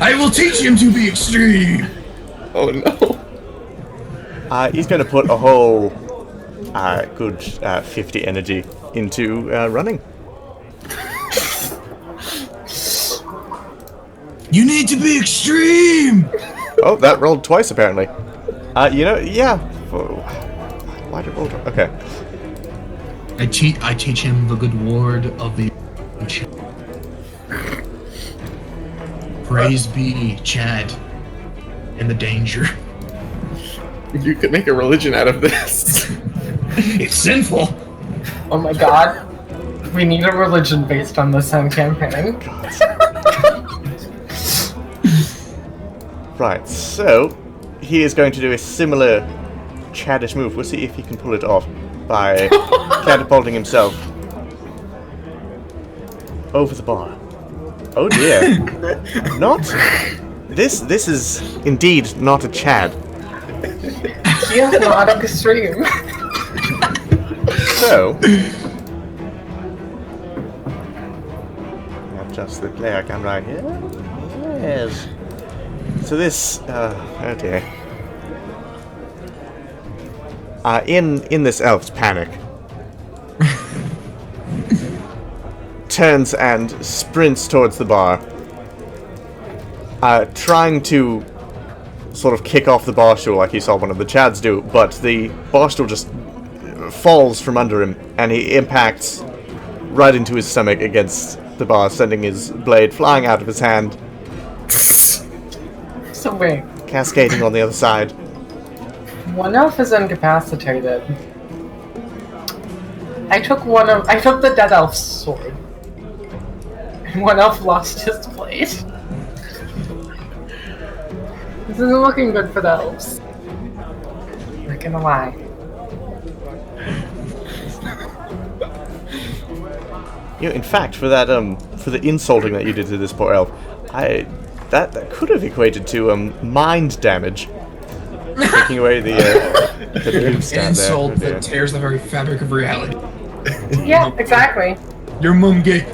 I will teach him to be extreme! Oh no. He's going to put a whole good 50 energy into running. You need to be extreme! Oh, that rolled twice apparently. Yeah. Why did it roll twice? Okay. I teach him the good word of the... Praise be Chad and the danger. You could make a religion out of this. It's sinful. Oh my god. We need a religion based on this campaign. Right, so he is going to do a similar Chadish move. We'll see if he can pull it off by catapulting himself over the bar. Oh dear. Not. This is indeed not a Chad. He is not extreme. So, adjust the player cam right here. Yes. So this, oh dear. In this elf's panic, turns and sprints towards the bar, trying to sort of kick off the bar stool like he saw one of the Chads do, but the bar stool just falls from under him, and he impacts right into his stomach against the bar, sending his blade flying out of his hand, So wait, cascading on the other side. one elf is incapacitated. I took the dead elf's sword. And one elf lost his blade. This isn't looking good for the elves. Not gonna lie. In fact, for that for the insulting that you did to this poor elf, that could have equated to mind damage, taking away the boom stat Insult there. that tears the very fabric of reality. Yeah, exactly. Your mum gay.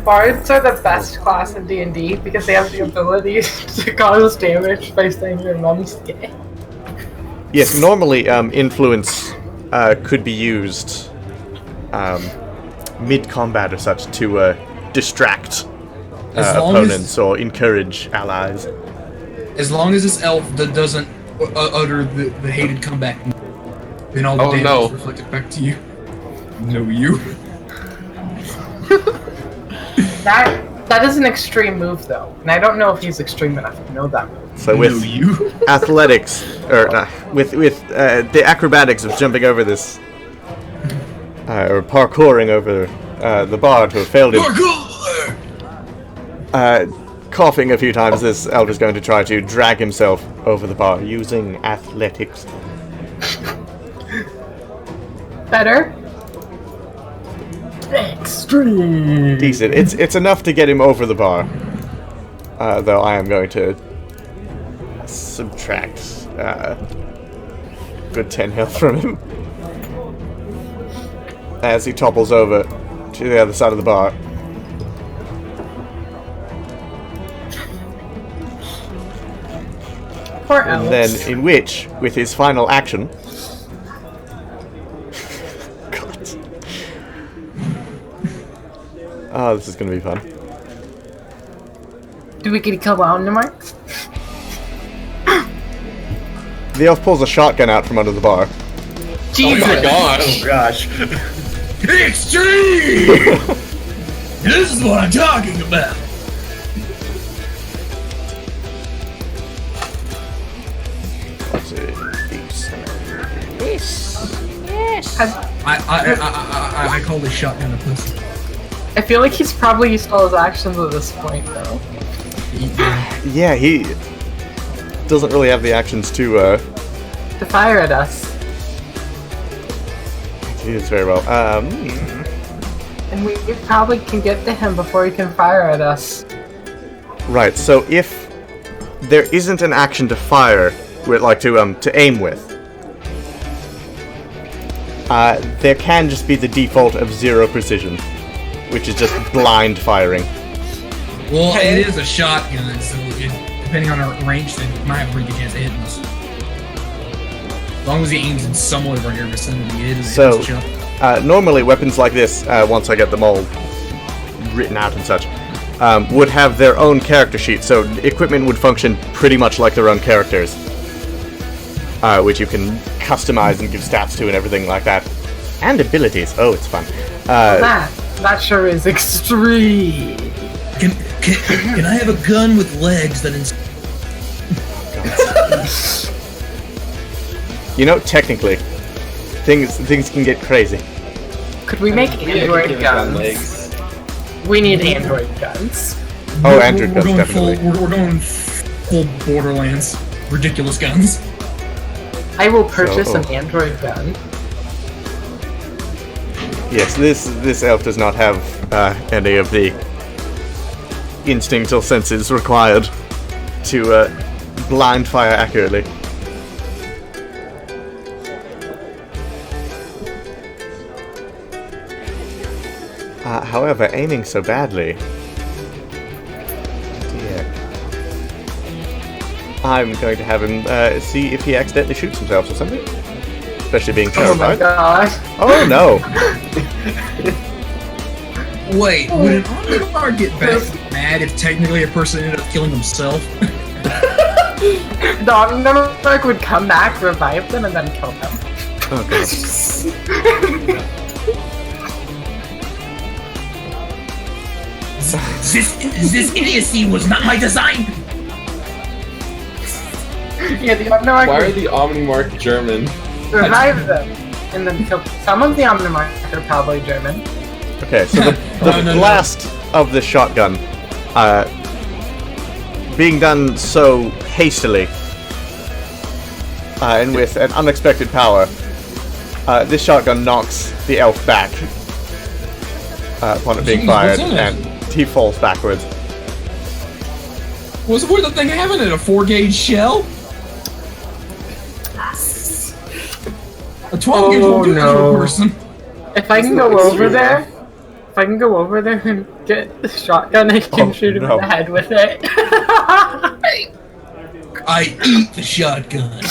Bards are the best class in D&D because they have the ability to cause damage by saying your mom's gay. Yes, normally influence could be used mid-combat or such to distract opponents or encourage allies. As long as this elf that doesn't utter the hated comeback, then all the damage is reflected back to you. No, you. That is an extreme move, though, and I don't know if he's extreme enough to know that move. So with athletics, or with the acrobatics of jumping over this, or parkouring over the bar to have failed him, coughing a few times, this elf is going to try to drag himself over the bar using athletics. Better? Extreme! Decent. It's enough to get him over the bar. Though I am going to subtract good 10 health from him as he topples over to the other side of the bar. Poor And elves. then, in which, with his final action, God. Oh, this is going to be fun. Do we get a kill on the mark? The elf pulls a shotgun out from under the bar. Jesus! Oh my gosh. Oh gosh. Extreme! This is what I'm talking about. I call this shotgun a pussy. I feel like he's probably used all his actions at this point, though. Yeah, he doesn't really have the actions to fire at us. He does very well. And we probably can get to him before he can fire at us. Right. So if there isn't an action to fire with, like to aim with, there can just be the default of 0 precision, which is just blind firing. Well, it is a shotgun, so depending on our range, then it might have a pretty good chance of hitting us. As long as he aims in somewhat of our near vicinity, it is So, a shot. normally weapons like this, once I get them all written out and such, would have their own character sheet, so equipment would function pretty much like their own characters, which you can customize and give stats to and everything like that. And abilities. Oh, it's fun. That sure is extreme. Can I have a gun with legs that is... You know, technically, things can get crazy. Could we make android guns? We need android guns. Oh, android guns, going definitely. We're going full Borderlands. Ridiculous guns. I will purchase an android gun. Yes, this elf does not have any of the instincts or senses required to blind fire accurately. However, aiming so badly... Dear. I'm going to have him see if he accidentally shoots himself or something. Especially being terrified. Oh my god. Oh no! Wait, would an Omnimar get mad if technically a person ended up killing himself? The Omnimar would come back, revive them, and then kill them. Okay. This idiocy was not my design! Yeah, the Omnimar Why are would the Omnimark German? revive them, and then kill some of the Omnimar are probably German. Okay, so the blast of the shotgun, being done so hastily, and with an unexpected power, this shotgun knocks the elf back upon it being fired, and he falls backwards. What's the point of the thing having it? A 4-gauge shell? A 12-gauge won't do that to a person. If I can go over there, and get the shotgun, I can shoot him in the head with it. I eat the shotgun.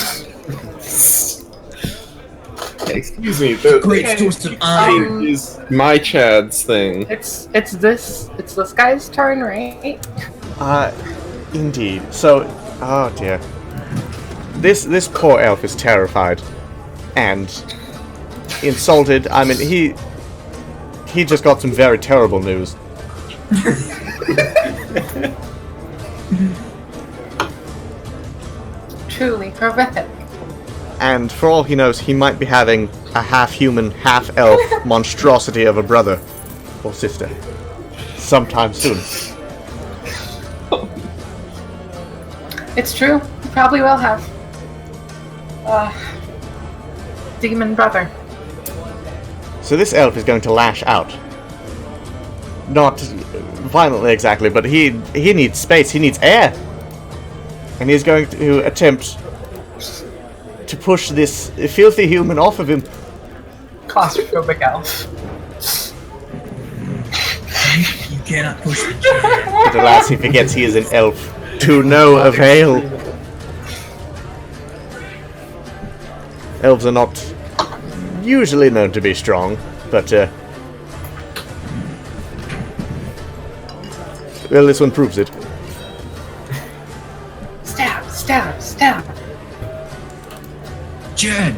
Excuse me, Great source of iron. is my Chad's thing. It's this guy's turn, right? Indeed. So, oh dear. This poor elf is terrified and insulted. I mean, he just got some very terrible news. Truly horrific. And for all he knows, he might be having a half-human, half-elf monstrosity of a brother or sister sometime soon. It's true. You probably will have. Demon brother. So this elf is going to lash out. Not violently exactly, but he needs space, he needs air. And he's going to attempt to push this filthy human off of him. Claustrophobic elf. You cannot push the chair. But alas, he forgets he is an elf. To no avail. Elves are not usually known to be strong, but well, this one proves it. Stab, stab, stab. Jed.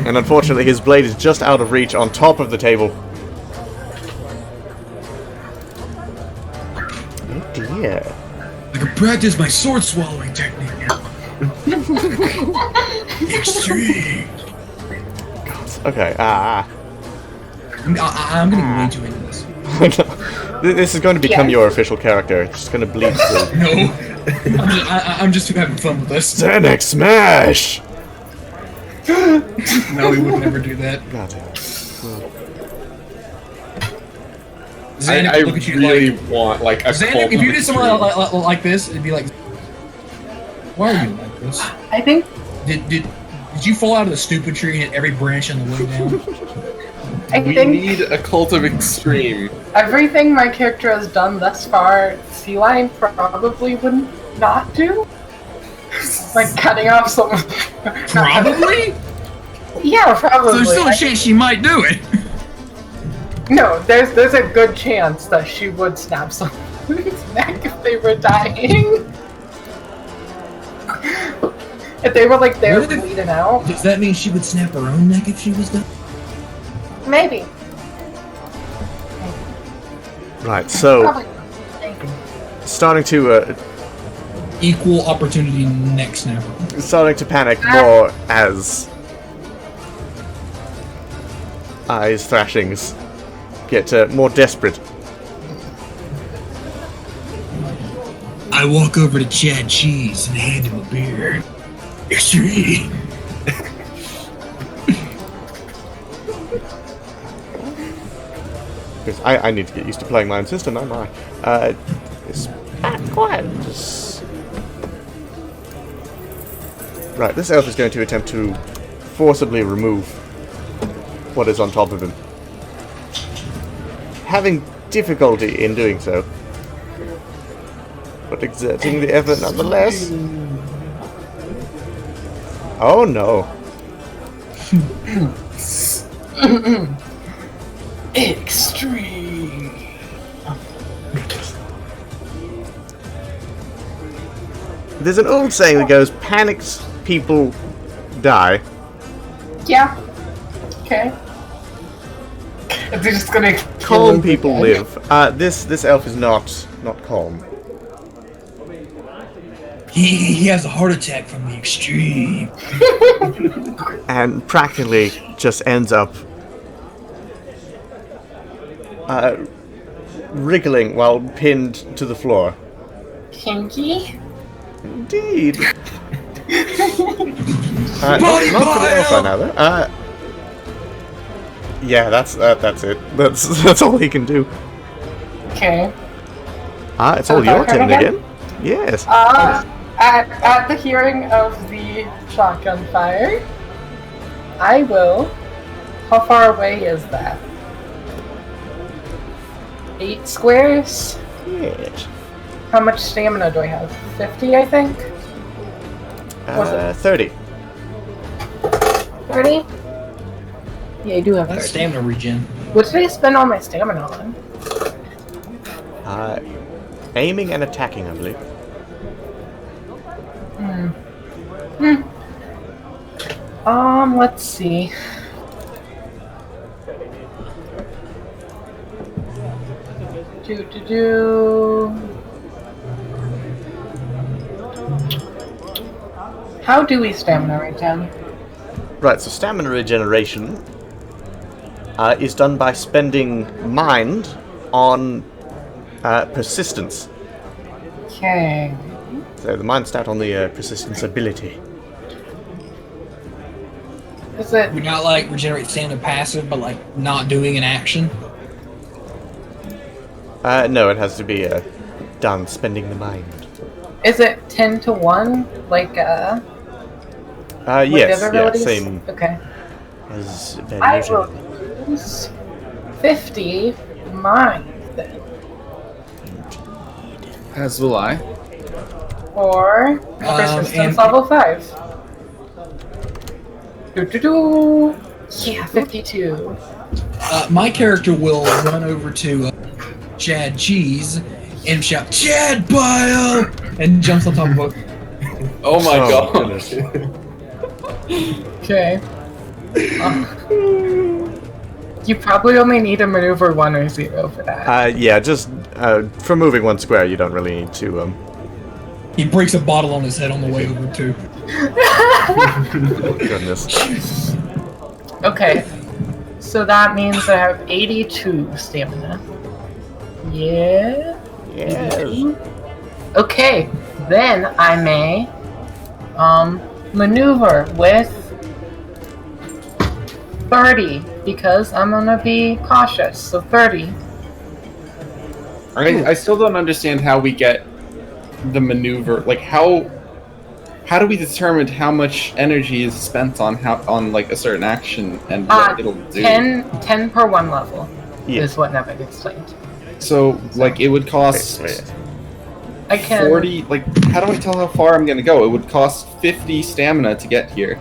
And unfortunately, his blade is just out of reach on top of the table. Oh dear. I can practice my sword swallowing technique now. Extreme. Okay, I'm getting way too into this. This is going to become Yes. your official character. It's just going to bleed through. No. I'm just having fun with this. Xanax smash! No, we would never do that. God damn it. Xanax I would look at you really like... want like a Xanax, cult if you of did something extreme. like this, it'd be like... Why are you like this? I think Did you fall out of the stupid tree and hit every branch on the way down? We think need a cult of extreme. everything my character has done thus far, Sea Lion probably would not do. Like cutting off someone. Probably? Yeah, probably. So there's still a chance she might do it. No, there's a good chance that she would snap someone's neck if they were dying. If they were like they're Really? bleeding out. Does that mean she would snap her own neck if she was done? Maybe. Right, so Probably. Maybe. starting to Equal opportunity neck snapper. panic more as his thrashings get more desperate. I walk over to Chad Cheese and hand him a beer. Extreme. Because I need to get used to playing my own system, don't I? It's quiet. Right, this elf is going to attempt to forcibly remove what is on top of him. Having difficulty in doing so, but exerting the effort nonetheless. Oh no. Extreme. There's an old saying that goes, panicked people die. Yeah. Okay. They're just gonna kill Calm him people again. live. This elf is not calm. He has a heart attack from the extreme. And practically just ends up wriggling while pinned to the floor. Kinky. Indeed. Not for the elf right now, though. Yeah, that's it. That's all he can do. Okay. It's all your turn again. Yes. At the hearing of the shotgun fire, I will. How far away is that? 8 squares? Yes. How much stamina do I have? 50, I think? 30. 30? Yeah, I do have 30. That's stamina regen. What did I spend all my stamina on? Aiming and attacking, I believe. Let's see. How do we stamina regen? Right, so stamina regeneration is done by spending mind on persistence. Okay. So the mind stat on the persistence ability. Is it? We not like regenerate stamina passive, but like not doing an action. No, it has to be done spending the mind. Is it 10 to 1? Like Yes, other yeah, abilities? same Okay. as I variation. will use 50 mind then. As will I. Or persistence and- level 5. Yeah, 52. My character will run over to Chad Cheese and shout, "Chad Bio!" and jumps on top of him. Oh my Oh, god. goodness. Okay. You probably only need a maneuver 1 or 0 for that. Yeah, just for moving 1 square, you don't really need to. He breaks a bottle on his head on the way over too. Oh, goodness. Okay. So that means I have 82 stamina. Yeah. Yes. Okay. Then I may maneuver with 30 because I'm gonna be cautious. So 30. I still don't understand how we get the maneuver. Like how do we determine how much energy is spent on like a certain action and what it'll do? 10 per 1 level Yeah. is what Nevik explained. So like it would cost I can 40. Like how do I tell how far I'm gonna go? It would cost 50 stamina to get here.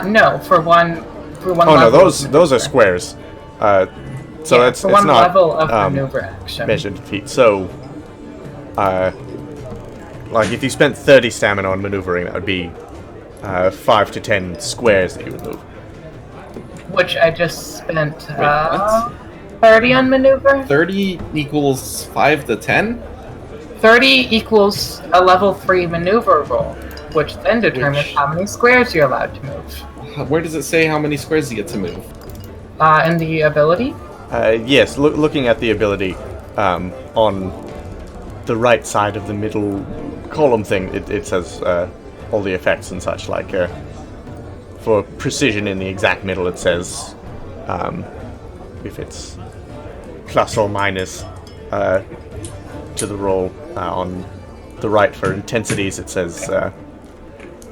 no, for one Oh level. no, those are squares. So yeah, it's for one not level of maneuver action. measured in feet. So, like if you spent 30 stamina on maneuvering, that would be 5 to 10 squares that you would move. Which I just spent what? 30 on maneuver. 30 equals 5 to 10. 30 equals a level 3 maneuver roll, which then determines how many squares you're allowed to move. Where does it say how many squares you get to move? In the ability. Yes, looking at the ability on the right side of the middle column thing, it says all the effects and such. Like for precision in the exact middle, it says if it's plus or minus to the roll. On the right for intensities, it says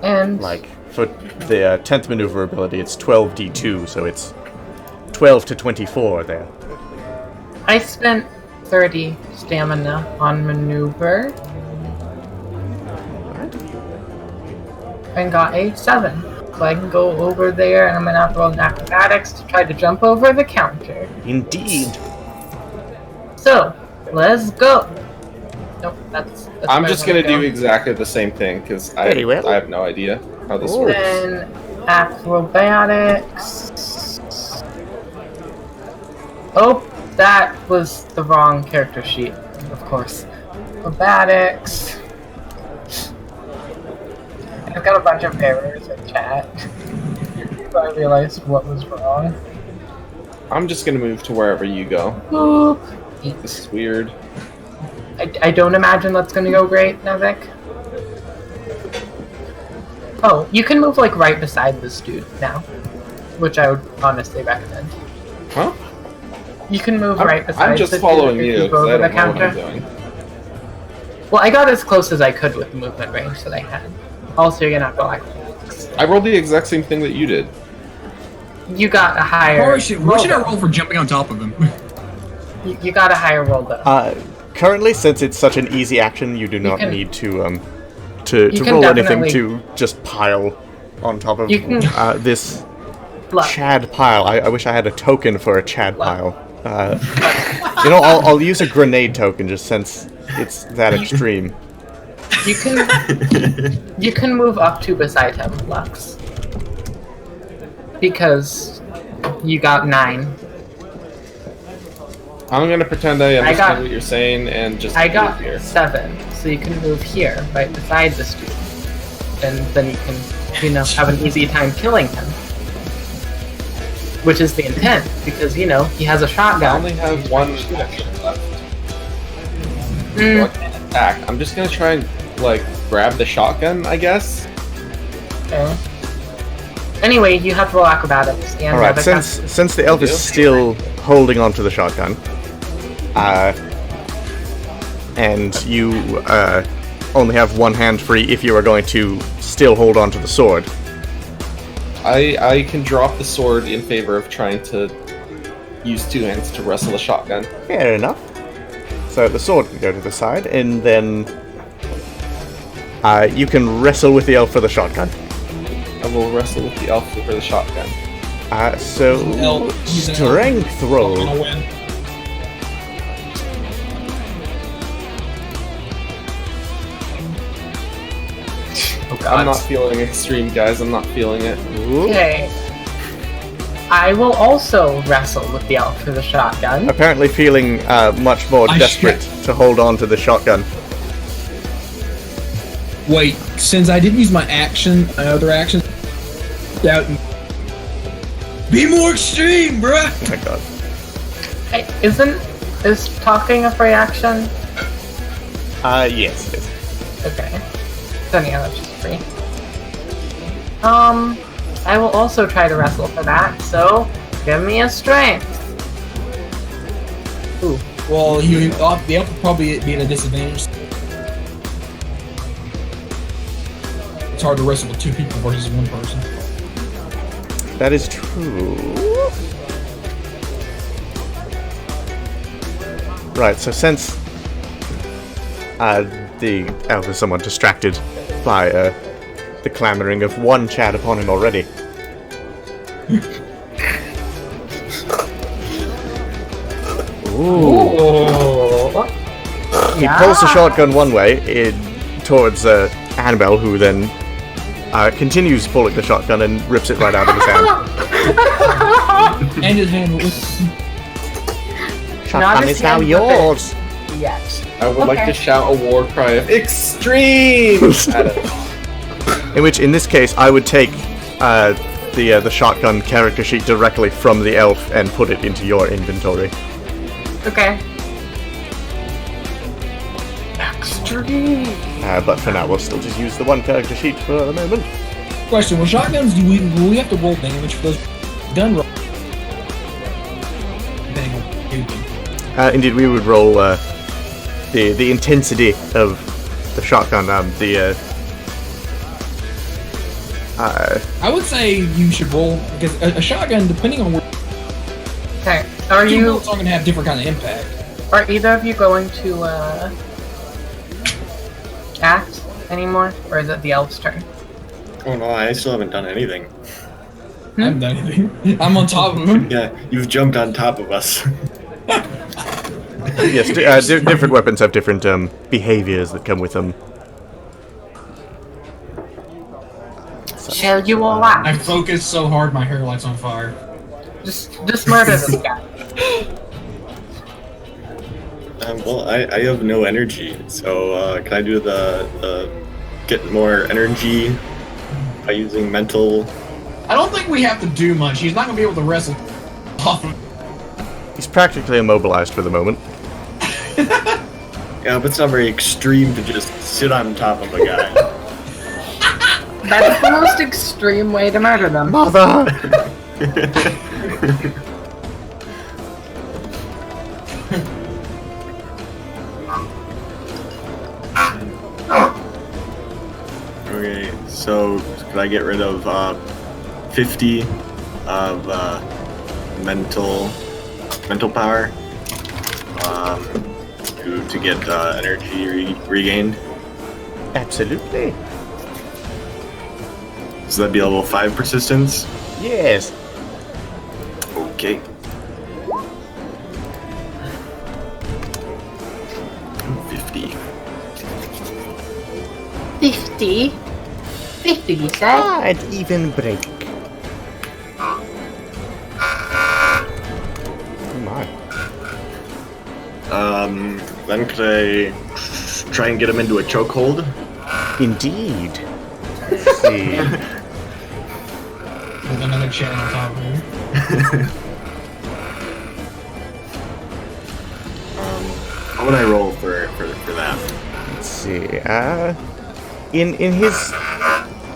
And like for the 10th maneuver ability, it's 12d2, so it's 12 to 24 there. I spent 30 stamina on maneuver and got a 7. So I can go over there and I'm gonna have to roll an acrobatics to try to jump over the counter. Indeed. So, let's go. Nope, that's I'm where just I gonna wanna do go. exactly the same thing because I Very well. have no idea how this Oh. works. Then acrobatics. Oh, that was the wrong character sheet, of course. Acrobatics. I've got a bunch of errors in chat. So I realized what was wrong. I'm just gonna move to wherever you go. Boop. This is weird. I don't imagine that's gonna go great, Nevik. Oh, you can move like right beside this dude now, which I would honestly recommend. Huh? You can move right beside. I'm just the following dude if you go because I over don't the know what counter. I'm doing. Well, I got as close as I could with the movement range that I had. Also, you're gonna have to like. I rolled the exact same thing that you did. You got a higher. What should I roll for jumping on top of him? You got a higher roll though. Currently, since it's such an easy action, you do not can- need to you can roll anything definitely- to just pile on top of You can- this Look, Chad pile. I wish I had a token for a Chad What? pile. You know, I'll use a grenade token just since it's that extreme. you can move up to beside him, Lux, because you got 9. I'm gonna pretend I understand got- what you're saying and just I move got here. 7, so you can move here, right beside the student, and then you can, have an easy time killing him. Which is the intent, because, he has a I shotgun. only have one action left. So I Mm, can't attack. I'm just gonna try and grab the shotgun, I guess. okay. Anyway, you have to roll acrobatics. And All right, Nevik has to- since the elf is still holding onto the shotgun, and you only have one hand free if you are going to still hold onto the sword. I can drop the sword in favor of trying to use 2 hands to wrestle a shotgun. Fair enough. So the sword can go to the side, and then you can wrestle with the elf for the shotgun. I will wrestle with the elf for the shotgun. So He's an elf. strength Gonna roll. win. Oh, God. I'm not feeling extreme, guys. I'm not feeling it. Ooh. Okay, I will also wrestle with the elf for the shotgun. Apparently feeling much more desperate to hold on to the shotgun. Wait, since I didn't use my other action, be more extreme, bruh! Oh my god. Hey, is talking a free action? Yes, it is. Okay. Then yeah, that's just free. I will also try to wrestle for that, so give me a strength. Ooh. Well, the elf will probably be at a disadvantage. It's hard to wrestle with 2 people versus 1 person. That is true. Right, so since the elf is somewhat distracted by the clamoring of one chat upon him already. Ooh. He pulls the shotgun one way towards Annabelle, who then continues pulling the shotgun and rips it right out of his hand. And his hand. Shotgun is now yours. Yes. I would like to shout a war cry of extreme at it. In this case, I would take the shotgun character sheet directly from the elf and put it into your inventory. Okay. Extreme. But for now, we'll still just use the one character sheet for the moment. Question: with shotguns, will we have to roll damage for those gun rolls? Indeed, we would roll the intensity of the shotgun. I would say you should roll because a shotgun, depending on where. Okay. Are two you? bullets are going to have different kind of impact. Are either of you going to act anymore, or is it the elf's turn? Oh no, I still haven't done anything. I haven't done anything. I'm on top of him. Yeah, you've jumped on top of us. Yes, different weapons have different behaviors that come with them. Shall you all act? I focus so hard, my hair lights on fire. Just murder this guy. Well, I have no energy, so can I do the get more energy by using mental? I don't think we have to do much. He's not going to be able to wrestle off of. He's practically immobilized for the moment. Yeah, but it's not very extreme to just sit on top of a guy. That's the most extreme way to murder them. Mother! Okay, so could I get rid of 50 of mental power to get energy regained? Absolutely. So that'd be a level 5 persistence? Yes. Okay. 50. 50? 50, you say? Can't even break. Oh my. Then could I try and get him into a chokehold? Indeed. Let's see. With another chair on top of him. How would I roll for that? Let's see. In his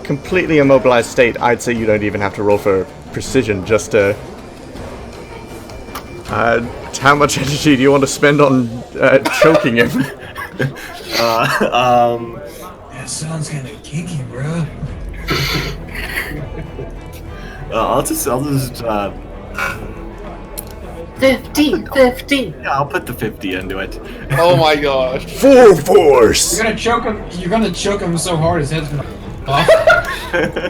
completely immobilized state, I'd say you don't even have to roll for precision. Just how much energy do you want to spend on choking him? That sounds kind of kinky, bro. I'll just 50, 50. yeah, I'll put the 50 into it. Oh my gosh. Full force. You're gonna choke him. You're gonna choke him so hard his head's gonna off.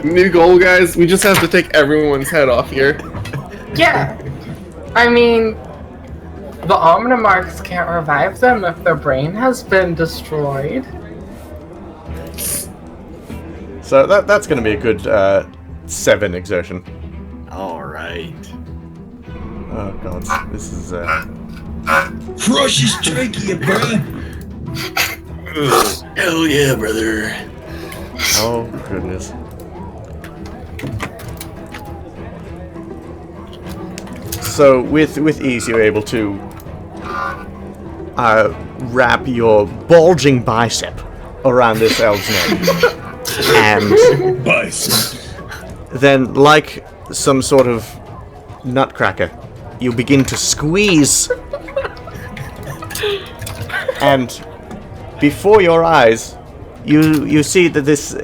New goal, guys. We just have to take everyone's head off here. Yeah. I mean, the Omnimarks can't revive them if their brain has been destroyed. So that's going to be a good 7 exertion. All right. Oh god, this is Crush his trachea, bruh. Hell yeah, brother. oh goodness. So with ease, you're able to wrap your bulging bicep around this elf's neck, and then, like some sort of nutcracker, you begin to squeeze, and before your eyes, you see that this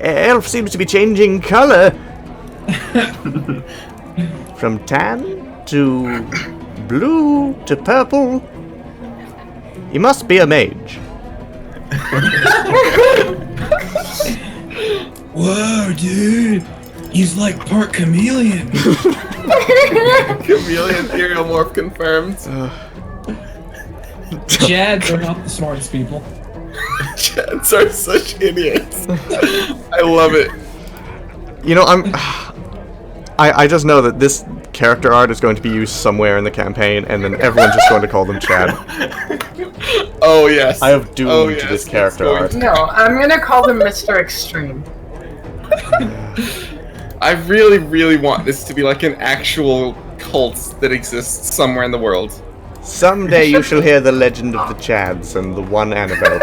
elf seems to be changing color from tan to blue to purple. You must be a mage. Whoa, dude. He's like part chameleon. Chameleon Ethereal confirmed. Chads are not the smartest people. Chads are such idiots. I love it. You know, I just know that this character art is going to be used somewhere in the campaign, and then everyone's just going to call them Chad. Oh yes. I have doomed Oh, yes, to this that's character going art. No, I'm gonna call them Mr. Extreme. I really, really want this to be like an actual cult that exists somewhere in the world. Someday you shall hear the legend of the Chads and the one Annabelle.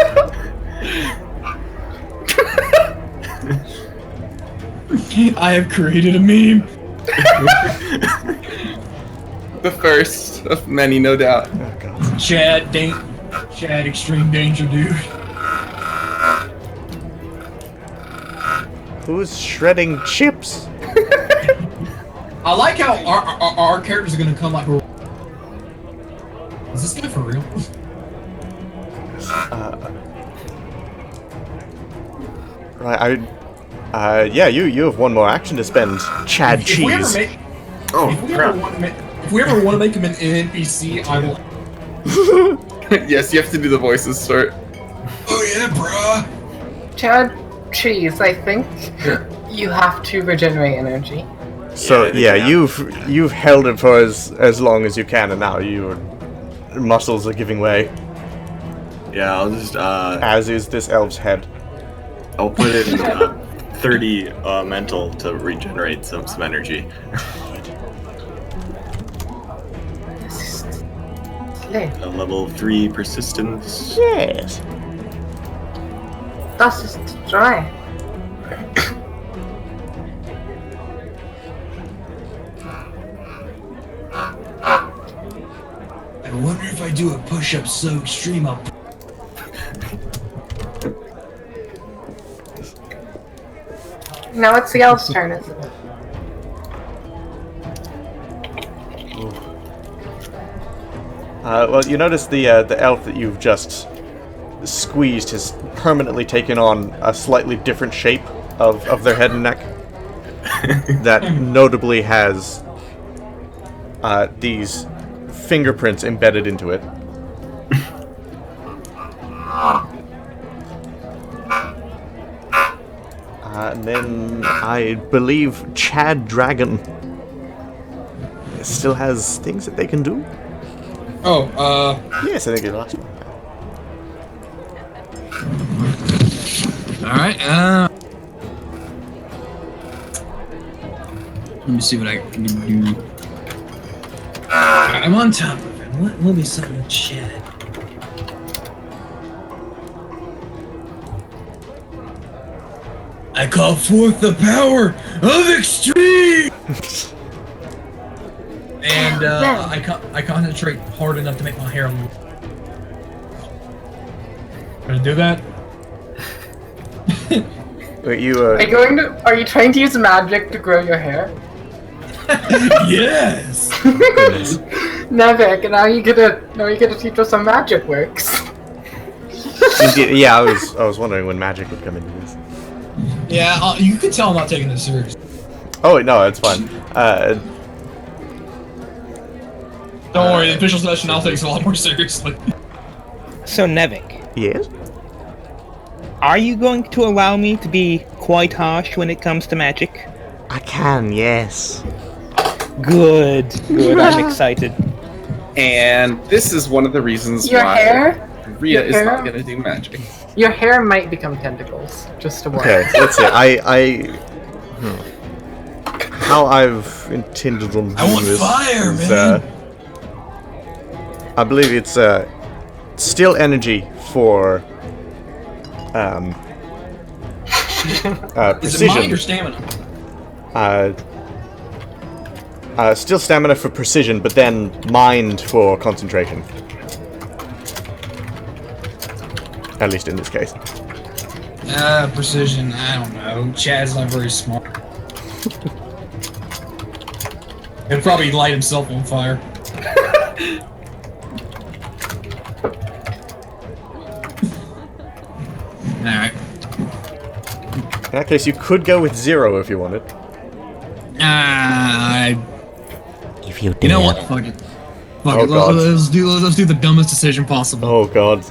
I have created a meme. The first of many, no doubt. Oh god. Chad extreme danger, dude. Who's shredding chips? I like how our characters are gonna come like. Is this guy for real? Right, yeah, you have one more action to spend, Chad If we ever Cheese. make, Oh, if we crap. ever want to make him an NPC, I will. Yes, you have to do the voices, sir. Oh yeah, bruh. Chad Cheese, I think you have to regenerate energy. So Yeah, yeah, you've held it for as long as you can, and now your muscles are giving way. Yeah, I'll just As is this elf's head. I'll put in 30 mental to regenerate some energy. A level 3 persistence. Yes. Das ist dry. I wonder if I do a push-up so extreme, I'll. Now it's the elf's turn, isn't it? Well, you notice the elf that you've just squeezed has permanently taken on a slightly different shape of their head and neck. That notably has these fingerprints embedded into it. And then I believe Chad Dragon still has things that they can do. Oh, Yes, I think it last one. alright, let me see what I can do. I'm on top of it. What will be something with Chad? I call forth the power of extreme! And I concentrate hard enough to make my hair move. Gonna do that? Wait, you Are you trying to use magic to grow your hair? Yes! goodness. Nevik, now you gonna teach us how magic works. Indeed, yeah, I was wondering when magic would come into this. Yeah, you can tell I'm not taking this serious. Oh wait, no, it's fine. Don't worry, the official session I'll take it a lot more seriously. So, Nevik, Yes. are you going to allow me to be quite harsh when it comes to magic? I can, yes. Good. I'm excited. And this is one of the reasons Your why hair? Rhea Your is hair? not going to do magic. Your hair might become tentacles. Just to warn. Okay, let's see. How I've intended on doing I want this fire, is, man. I believe it's still energy for Is it mind or precision. stamina? Still stamina for precision, but then mind for concentration. At least in this case. Precision, I don't know. Chad's not very smart. He'll probably light himself on fire. Alright. In that case, you could go with 0 if you wanted. If you You know what? Fuck it. Fuck Oh, it. God. Let's do the dumbest decision possible. Oh god.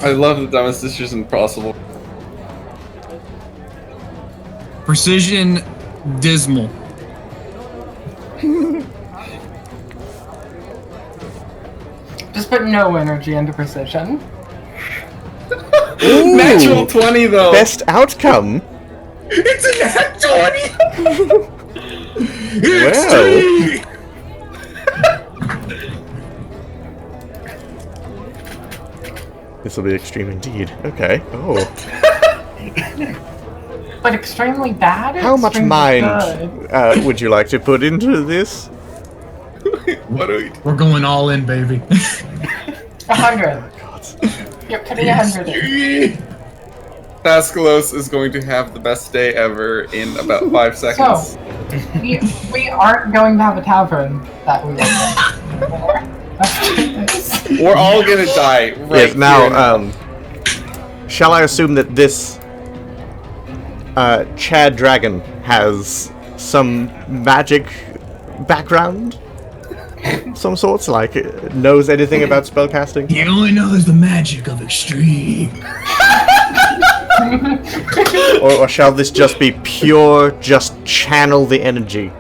I love the dumbest decision possible. Precision dismal. Just put no energy into precision. Natural 20 though. Best outcome? It's a nat 20! Well. This will be extreme indeed. Okay. Oh. But extremely bad? How much Extremely mind good. would you like to put into this? What are we? We're going all in, baby. 100. You're putting 100 in. Pascalos is going to have the best day ever in about 5 seconds. So, we aren't going to have a tavern that we We're all gonna die right Yes, now, here. shall I assume that this Chad Dragon has some magic background? Some sorts, like knows anything about spellcasting? He only knows the magic of extreme. Or shall this just be pure, just channel the energy?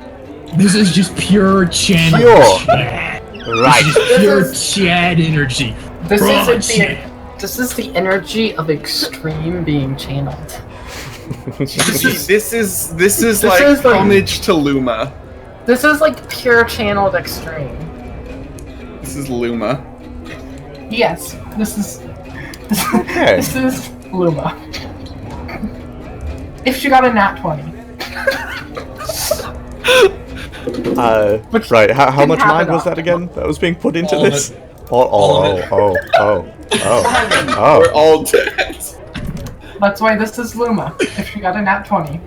This is just pure channel. Pure. Chad. Right. This is pure Chad energy. This Raw is Chad. this is the energy of extreme being channeled. This is like is like- homage to Luma. This is like pure channeled extreme. This is Luma. Yes, this is Okay. this is Luma. If she got a nat 20. Which Right, how can much happen mind was that often. again that was being put into All of this? it. Oh, All of it. oh. We're all dead. That's why this is Luma. If she got a nat 20.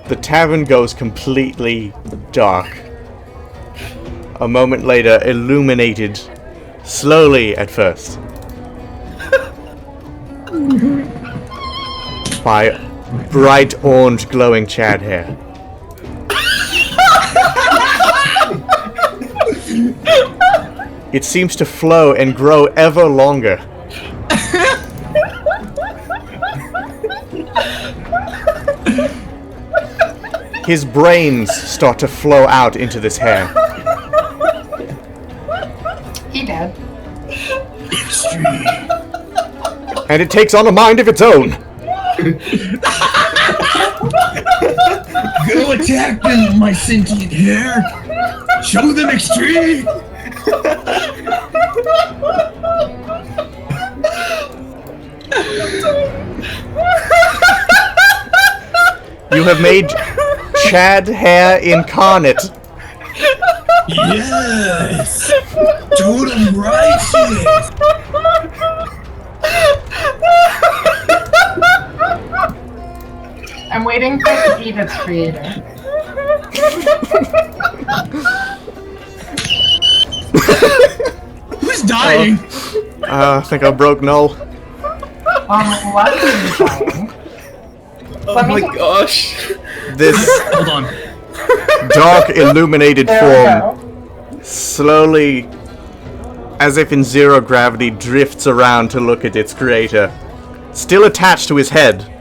The tavern goes completely dark. A moment later, illuminated, slowly at first, by bright orange glowing Chad hair. It seems to flow and grow ever longer. His brains start to flow out into this hair. He dead. And it takes on a mind of its own. Go attack them, my sentient hair. Show them extreme. You have made Chad hair incarnate. Yes. Totem righteous. I'm waiting for it to eat its creator. Who's dying? I think I broke Null. What is dying? Oh my gosh. This Hold on. dark illuminated There we form go. slowly, as if in zero gravity, drifts around to look at its creator, still attached to his head.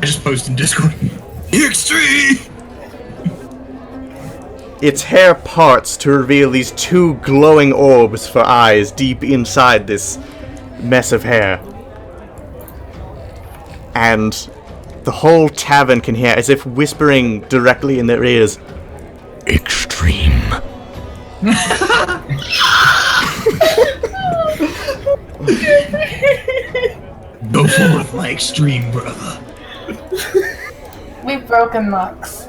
just posted in Discord. Extreme! Its hair parts to reveal these two glowing orbs for eyes deep inside this mess of hair. And the whole tavern can hear, as if whispering directly in their ears, Extreme. Go forth, my extreme brother. We've broken Lux.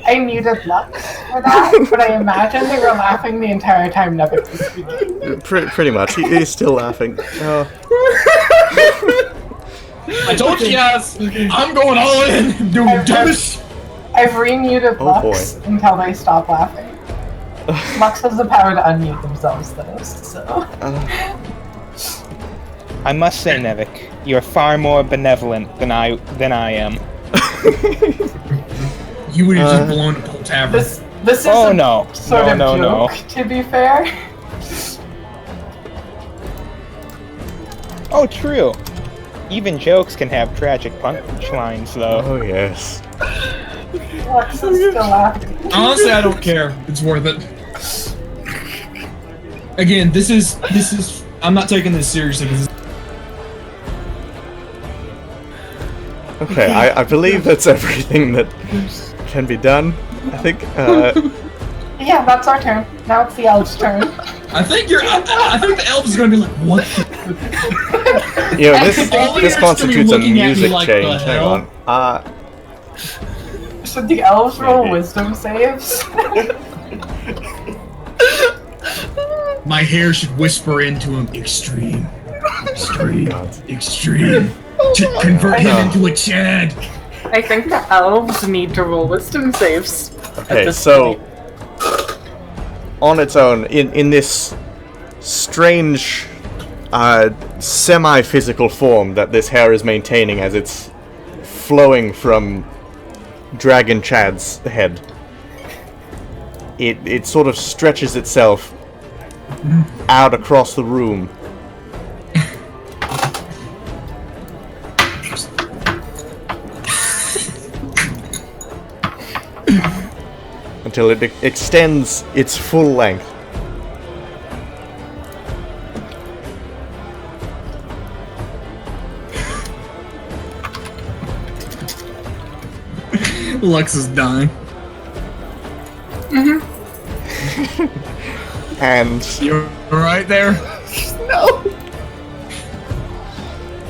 I muted Lux for that, but I imagine they were laughing the entire time Nevik was speaking. Pretty much. He's still laughing. Oh. I told you guys, I'm going all in. Doing dumbest. I've remuted Lux until they stop laughing. Lux has the power to unmute themselves, though, so... I must say, Nevik, you're far more benevolent than I am. You would have just blown up the whole tavern. This is Oh a no! sort of joke, to be fair. Oh, true. Even jokes can have tragic punchlines, though. Oh, yes. Lux is still laughing. Honestly, I don't care. It's worth it. Again, this is. I'm not taking this seriously. Okay, I believe that's everything that can be done. I think. Yeah, that's our turn. Now it's the elf's turn. I think the elf is gonna be like, what? This constitutes a music like change. Hang on. Should the elves roll wisdom saves? My hair should whisper into him, extreme, extreme, to convert him into a Chad. I think the elves need to roll wisdom saves. Okay, so on its own, in this strange, semi-physical form that this hair is maintaining as it's flowing from Dragon Chad's head, it sort of stretches itself out across the room. Until it extends its full length. Lux is dying. And You're right there. No.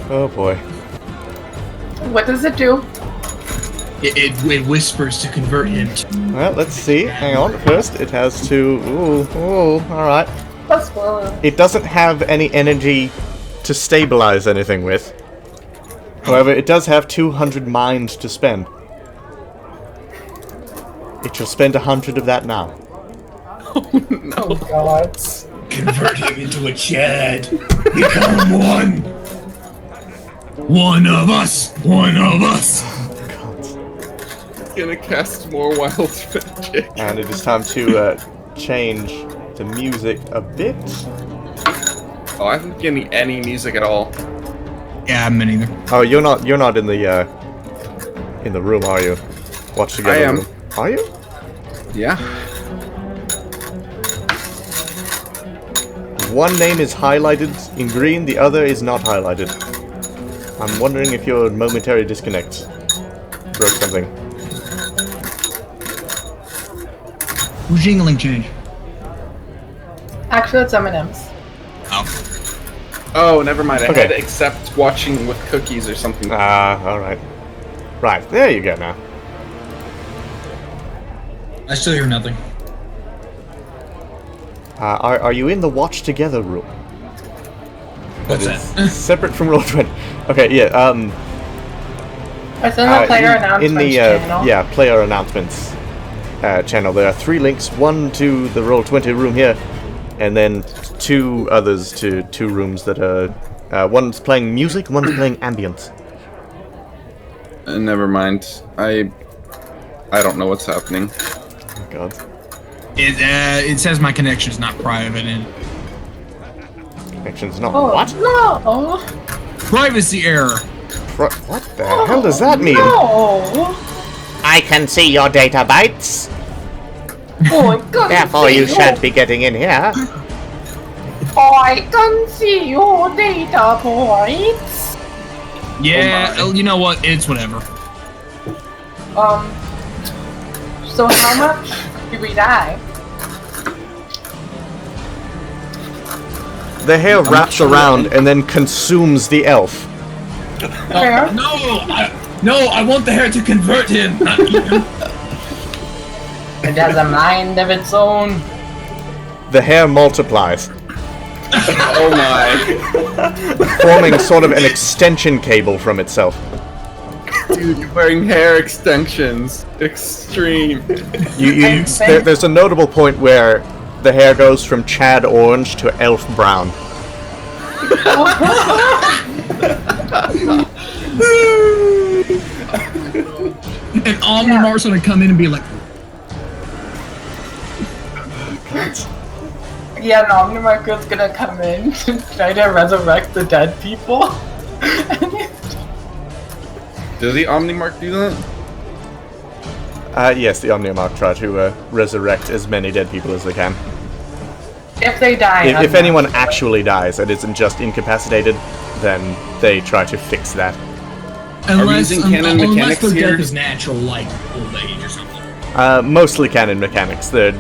oh boy. What does it do? It whispers to convert him. Well, let's see. Hang on. First, it has to. Ooh, alright. Plus one. It doesn't have any energy to stabilize anything with. However, it does have 200 mind to spend. It shall spend 100 of that now. Oh god. Convert him into a Chad. Become one. One of us. One of us. Gonna cast more wild magic. And it is time to change the music a bit. Oh, I haven't given any music at all. Yeah, I'm neither. Oh, you're not in the room, are you? Watch together. I am. Room. Are you? Yeah. One name is highlighted in green, the other is not highlighted. I'm wondering if your momentary disconnect broke something. Who's jingling change? Actually, it's M&M's. Oh. Oh, never mind. I Okay. had to accept watching with cookies or something. Alright. Right, there you go now. I still hear nothing. Are you in the watch together room? What's That is that? separate from Roll20. Okay, yeah, It's in the player announcements in the channel. player announcements channel, there are 3 links, one to the Roll20 room here, and then 2 others to 2 rooms that are one's playing music, one's playing ambient. Never mind. I don't know what's happening. Oh god. It says my connection is not private and Actions not Oh, what? no! Privacy error. What the hell does that mean? No! I can see your data bytes. Oh, I can Therefore, see you shan't be getting in here. I can see your data points. Yeah, you know what? It's whatever. So how much do we die? The hair wraps around and then consumes the elf. Fair. No, I want the hair to convert him. Not eat him. It has a mind of its own. The hair multiplies, Oh my. forming sort of an extension cable from itself. Dude, you're wearing hair extensions. Extreme. There's a notable point where the hair goes from Chad orange to elf brown. And Omnimar's gonna come in and be like, Yeah, an Omnimarker's gonna come in to try to resurrect the dead people. Does the Omnimark do that? Yes, the Omnimark try to resurrect as many dead people as they can. If they die, If anyone actually dies and isn't just incapacitated, then they try to fix that. unless using canon unless mechanics their here? death is natural, like old age or something. Mostly canon mechanics. This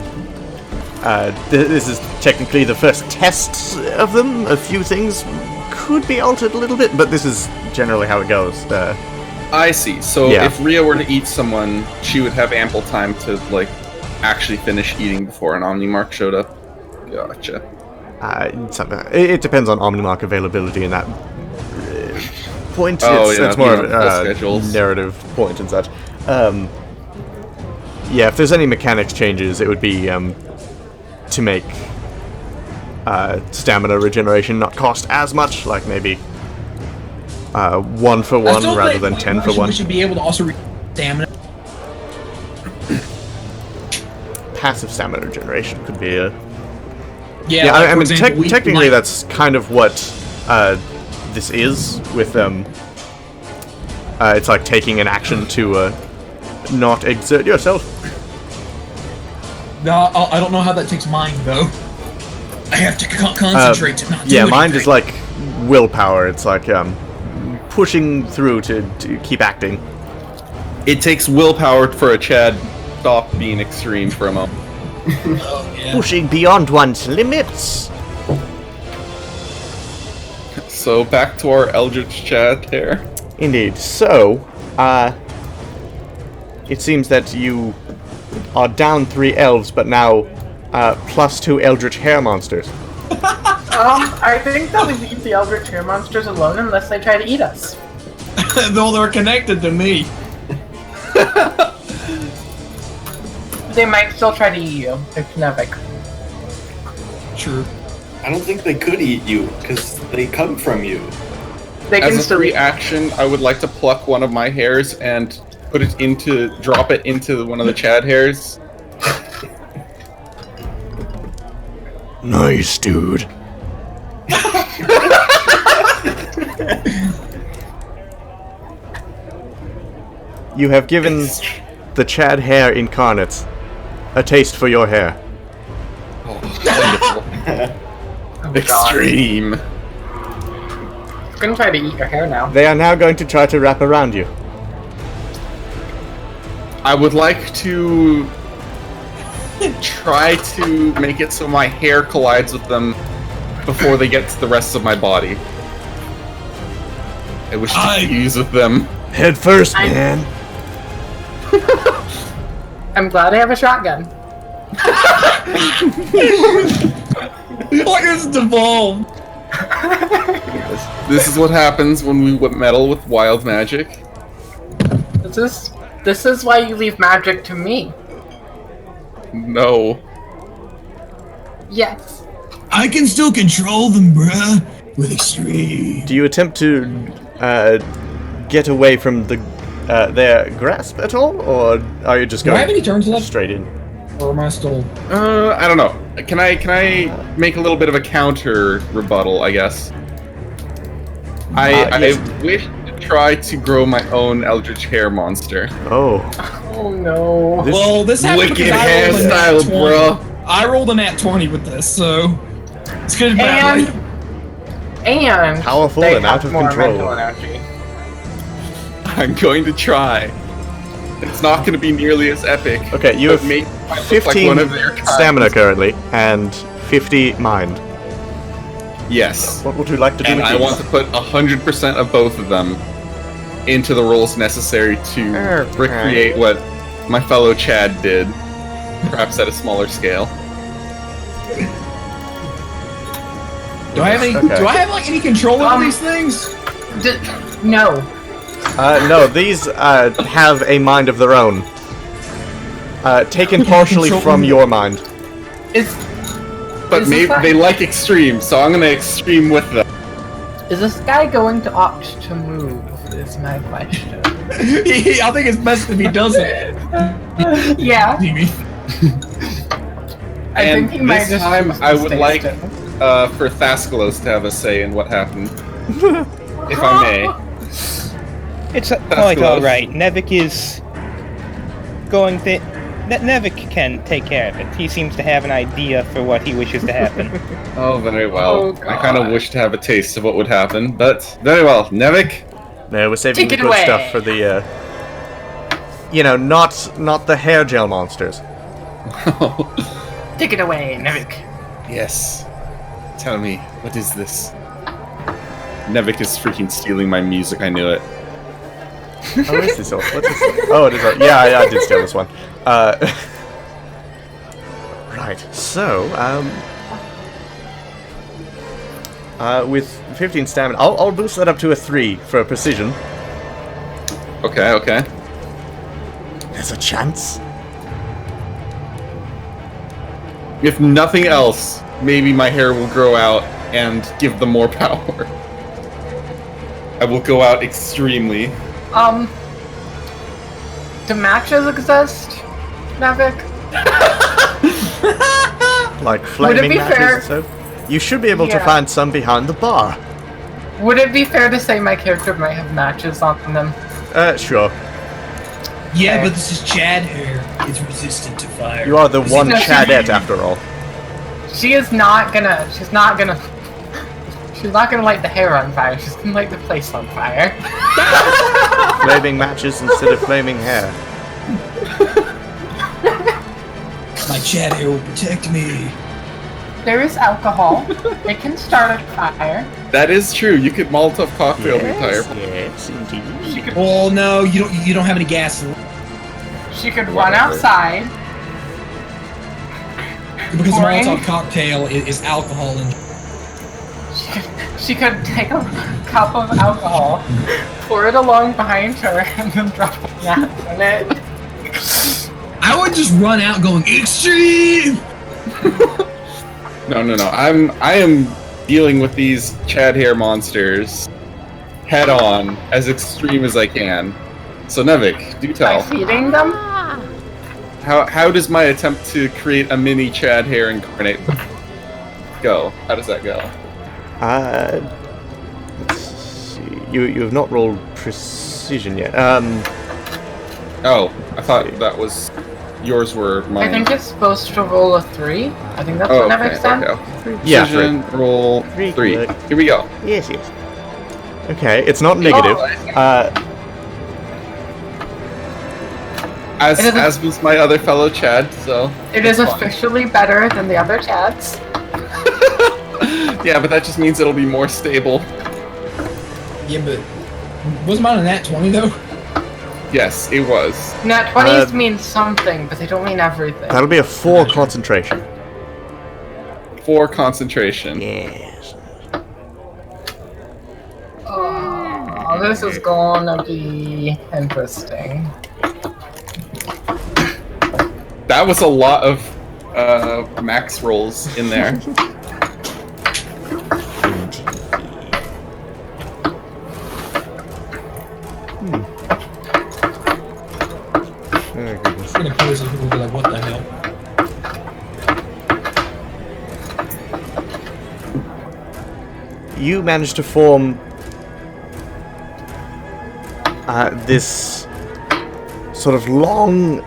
is technically the first test of them. A few things could be altered a little bit, but this is generally how it goes. I see. So Yeah. if Rhea were to eat someone, she would have ample time to, like, actually finish eating before an Omnimark showed up. Gotcha. It depends on Omnimark availability in that point. Oh, it's, yeah, it's more of full a schedules. narrative point and such. Yeah, if there's any mechanics changes, it would be to make stamina regeneration not cost as much, like maybe 1 for 1 rather than 10 for 1. We should be able to also stamina. Passive stamina regeneration could be a... Yeah, Yeah, like, I for mean, example, technically like, that's kind of what this is, with, it's like taking an action to not exert yourself. No, I don't know how that takes mind though. I have to concentrate to not do Yeah, mind anything. is like willpower. It's like pushing through to keep acting. It takes willpower for a Chad stop being extreme for a moment. Oh, yeah. Pushing beyond one's limits. So back to our Eldritch Chad here. Indeed. So, it seems that you are down 3 elves, but now plus 2 eldritch hair monsters. I think that we leave the Eldritch Hair monsters alone unless they try to eat us. Though they're connected to me. They might still try to eat you. It's Nevik. True. I don't think they could eat you, because they come from you. They can As a still free eat. action, I would like to pluck one of my hairs and drop it into one of the Chad hairs. Nice, dude. You have given the Chad hair incarnates a taste for your hair. Wonderful. Oh, God. Extreme. It's gonna try to eat your hair now. They are now going to try to wrap around you. I would like to try to make it so my hair collides with them before they get to the rest of my body. I wish to fuse with them. Head first, man. I'm glad I have a shotgun. What is devolved? This is what happens when we meddle with wild magic. This is why you leave magic to me. No. Yes. I can still control them, bruh. With extreme. Do you attempt to get away from their grasp at all, or are you just Do I going have any turns left? straight in? Or am I still? I don't know. Can I make a little bit of a counter rebuttal? I guess. I Yes. wish to try to grow my own Eldritch Hair monster. Oh. Oh no. Well, this happened Wicked because I rolled a nat hairstyle, 20. bro. I rolled a nat 20 with this, so it's good badly. And Powerful they and out have of more control. mental energy. I'm going to try. It's not going to be nearly as epic. Okay, you but have maybe I look 15 like one of their kind. stamina currently, and 50 mind. Yes. What would you like to do And with I these? want to put 100% of both of them into the rolls necessary to Okay. recreate what my fellow Chad did, perhaps at a smaller scale. Do I have any? Okay. Do I have like any control over these things? No. No, these have a mind of their own. Taken Yeah, partially control from them. your mind. But Is maybe this they like extreme, so I'm gonna extreme with them. Is this guy going to opt to move? Is my question. I think it's best if he doesn't. Yeah. Maybe. I And think he might this just time choose to I would stay like still. for Thaskalos to have a say in what happened, if I may. It's quite close. alright. Nevik is going to... Nevik can take care of it. He seems to have an idea for what he wishes to happen. Oh, very well. Oh, I kind of God. wish to have a taste of what would happen, but very well. Nevik? No, we're saving Take the it good away. stuff for the, not the hair gel monsters. Take it away, Nevik. Yes. Tell me, what is this? Nevik is freaking stealing my music, I knew it. Oh, is this all? What's this? Oh, it is all. Yeah, I did steal this one. Right, so, with 15 stamina, I'll boost that up to a 3 for precision. Okay, okay. There's a chance. If nothing else, maybe my hair will grow out and give them more power. I will go out extremely. Do matches exist, Nevik? Like Would it flaming be matches fair- or so. You should be able to Yeah. find some behind the bar. Would it be fair to say my character might have matches on them? Sure. Yeah, Okay. but this is Chad hair. It's resistant to fire. You are the one No, Chadette after all. She is not gonna. She's not gonna light the hair on fire. She's gonna light the place on fire. Flaming matches instead of flaming hair. My Chad hair will protect me. There is alcohol. It can start a fire. That is true. You could Molotov cocktail the entire. Yes, indeed. She could. Oh no, you don't have any gas. She could run Whatever. outside. Because the Pouring. Molotov cocktail is alcohol and She could take a cup of alcohol, pour it along behind her, and then drop a gas in it. I would just run out going extreme. No. I am dealing with these Chad hair monsters head on, as extreme as I can. So Nevik, do By tell. feeding them. How does my attempt to create a mini Chad hair incarnate go? How does that go? Let's see. You have not rolled precision yet. Oh, I thought that was yours were mine. I think it's supposed to roll a 3. I think that's what Nevik said. okay. Yeah, Precision, roll 3. Good. Here we go. Yes. Okay, it's not negative. As It is a- as was my other fellow Chad, so It is it's fine. officially better than the other Chads. Yeah, but that just means it'll be more stable. Yeah, but was mine a nat 20 though? Yes, it was. Nat 20s mean something, but they don't mean everything. That'll be a 4 concentration. 4 concentration. Yes. Oh, this is gonna be interesting. That was a lot of max rolls in there. Oh, goodness. I'm gonna pose and people will be like, what the hell? you manage to form this sort of long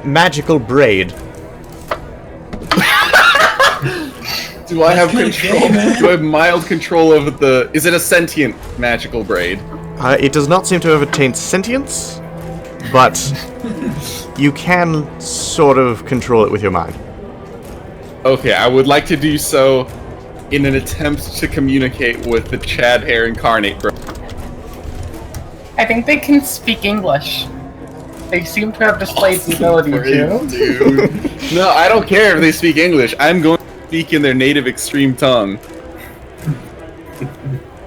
magical braid. Do I have That's control? kinda gay, man. Do I have mild control over the? Is it a sentient magical braid? It does not seem to have attained sentience, but you can sort of control it with your mind. Okay, I would like to do so in an attempt to communicate with the Chad Hair Incarnate bro. I think they can speak English. They seem to have displayed the ability to. Dude. No, I don't care if they speak English. I'm going to speak in their native extreme tongue.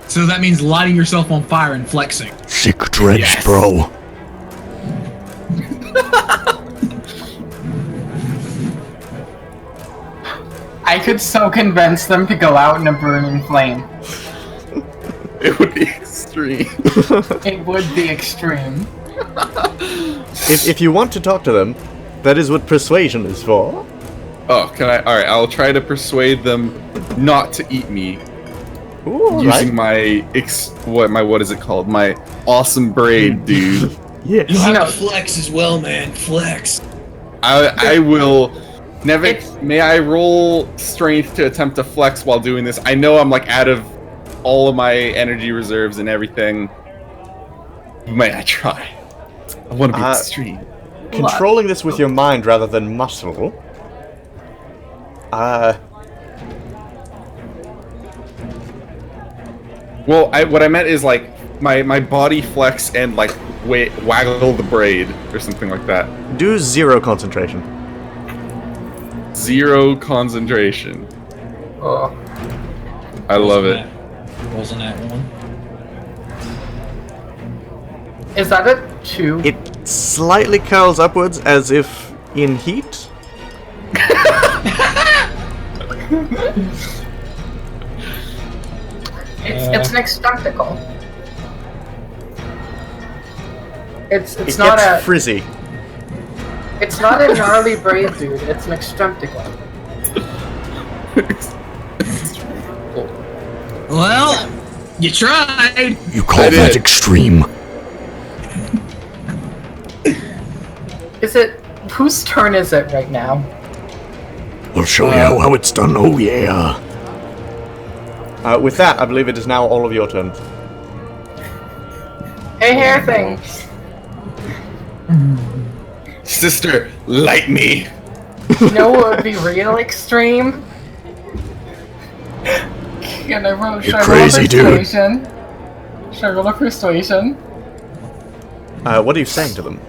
So that means lighting yourself on fire and flexing. Sick dredge, Yes. bro. I could so convince them to go out in a burning flame. It would be extreme. It would be extreme. If you want to talk to them, that is what persuasion is for. Oh, can I? All right, I'll try to persuade them not to eat me Ooh, using my what is it called? My awesome braid, dude. Yes. You'll have No. to flex as well, man. Flex. I will. Nevik, It's- may I roll strength to attempt to flex while doing this? I know I'm like out of all of my energy reserves and everything. May I try? I want to be extreme. Controlling this with your mind rather than muscle. Well, what I meant is like my body flex and like waggle the braid or something like that. Do 0 concentration. 0 concentration. Oh. I love it. Rolls on that one. Is that a 2? It slightly curls upwards as if in heat. It's an extracticle. It's It not gets a frizzy. it's not a gnarly braid, dude. It's an extracticle. Well, you tried. You call I that did. extreme? Is it whose turn is it right now? I'll show you how it's done. Oh yeah. With that, I believe it is now all of your turns. Hey, hair things. Sister, light me. You know what would be real extreme? Can I roll? Should I roll crazy, dude. persuasion? Should I roll a persuasion? What are you saying to them?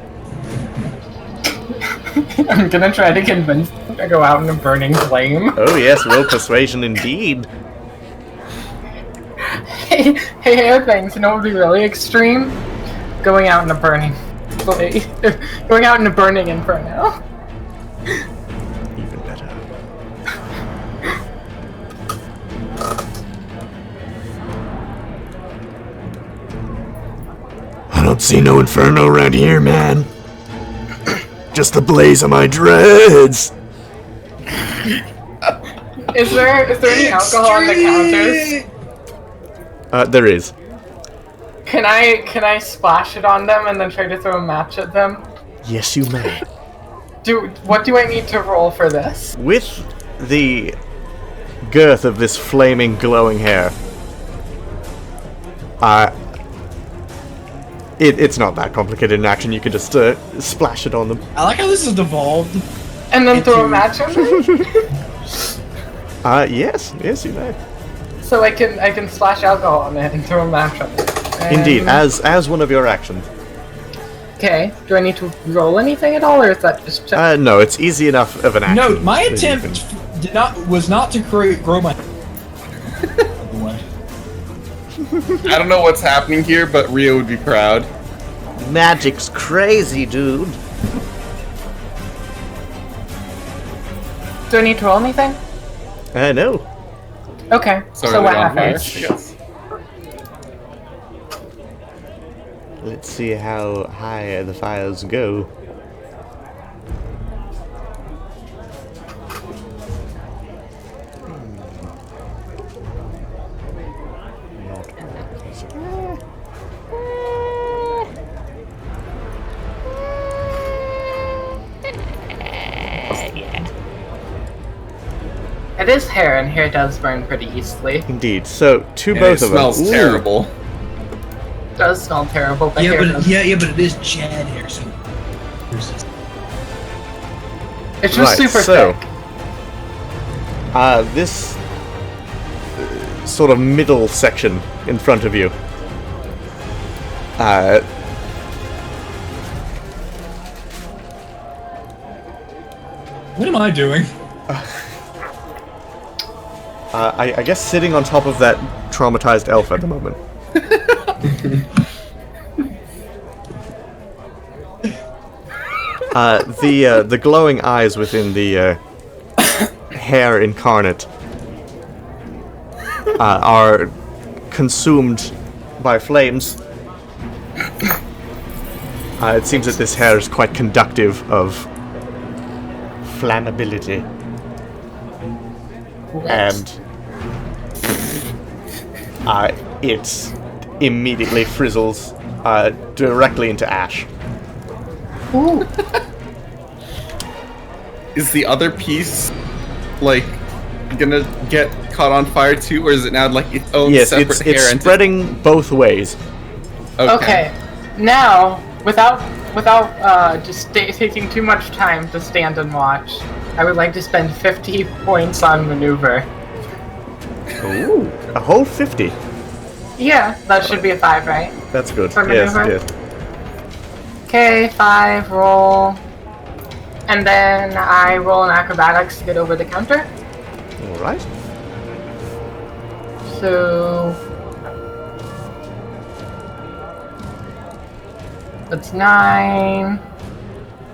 I'm gonna try to convince them to go out in a burning flame. Oh yes, roll persuasion indeed. Hey, hair things. You know what would be really extreme? Going out in a burning flame. Going out in a burning inferno. Even better. I don't see no inferno around here, man. Just the blaze of my dreads. Is there any alcohol on the counters? There is. Can I splash it on them and then try to throw a match at them? Yes, you may. What do I need to roll for this? With the girth of this flaming, glowing hair, it's not that complicated in action. You can just splash it on them. I like how this is devolved. And then throw a match at them? Yes, you may. So I can splash alcohol on it and throw a match at it. Indeed, as one of your actions. Okay. Do I need to roll anything at all, or is that just? No, it's easy enough of an action. No, my that you attempt was not to grow my. I don't know what's happening here, but Rio would be proud. can- Magic's crazy, dude. Do I need to roll anything? No. Okay. Sorry, so what they're on fire, happens? I guess. Let's see how high the fires go. It is hair, and hair does burn pretty easily. Indeed. So, to And both it of them. smells terrible. It does smell terrible, but Yeah, hair but does. but it is Chad hair, so. It's just Right, super so- thick. This sort of middle section in front of you. What am I doing? I guess sitting on top of that traumatized elf at the moment. The glowing eyes within the hair incarnate are consumed by flames. It seems that this hair is quite conductive of flammability. And it immediately frizzles directly into ash. Ooh. Is the other piece like gonna get caught on fire too, or is it now like its own Yes, separate it's hair? entity? spreading both ways. Okay. Now, without just taking too much time to stand and watch, I would like to spend 50 points on maneuver. Ooh, a whole 50. Yeah, that should be a 5, right? That's good. For Yes, maneuver? yes. Okay, 5, roll. And then I roll an acrobatics to get over the counter. All right. So that's 9.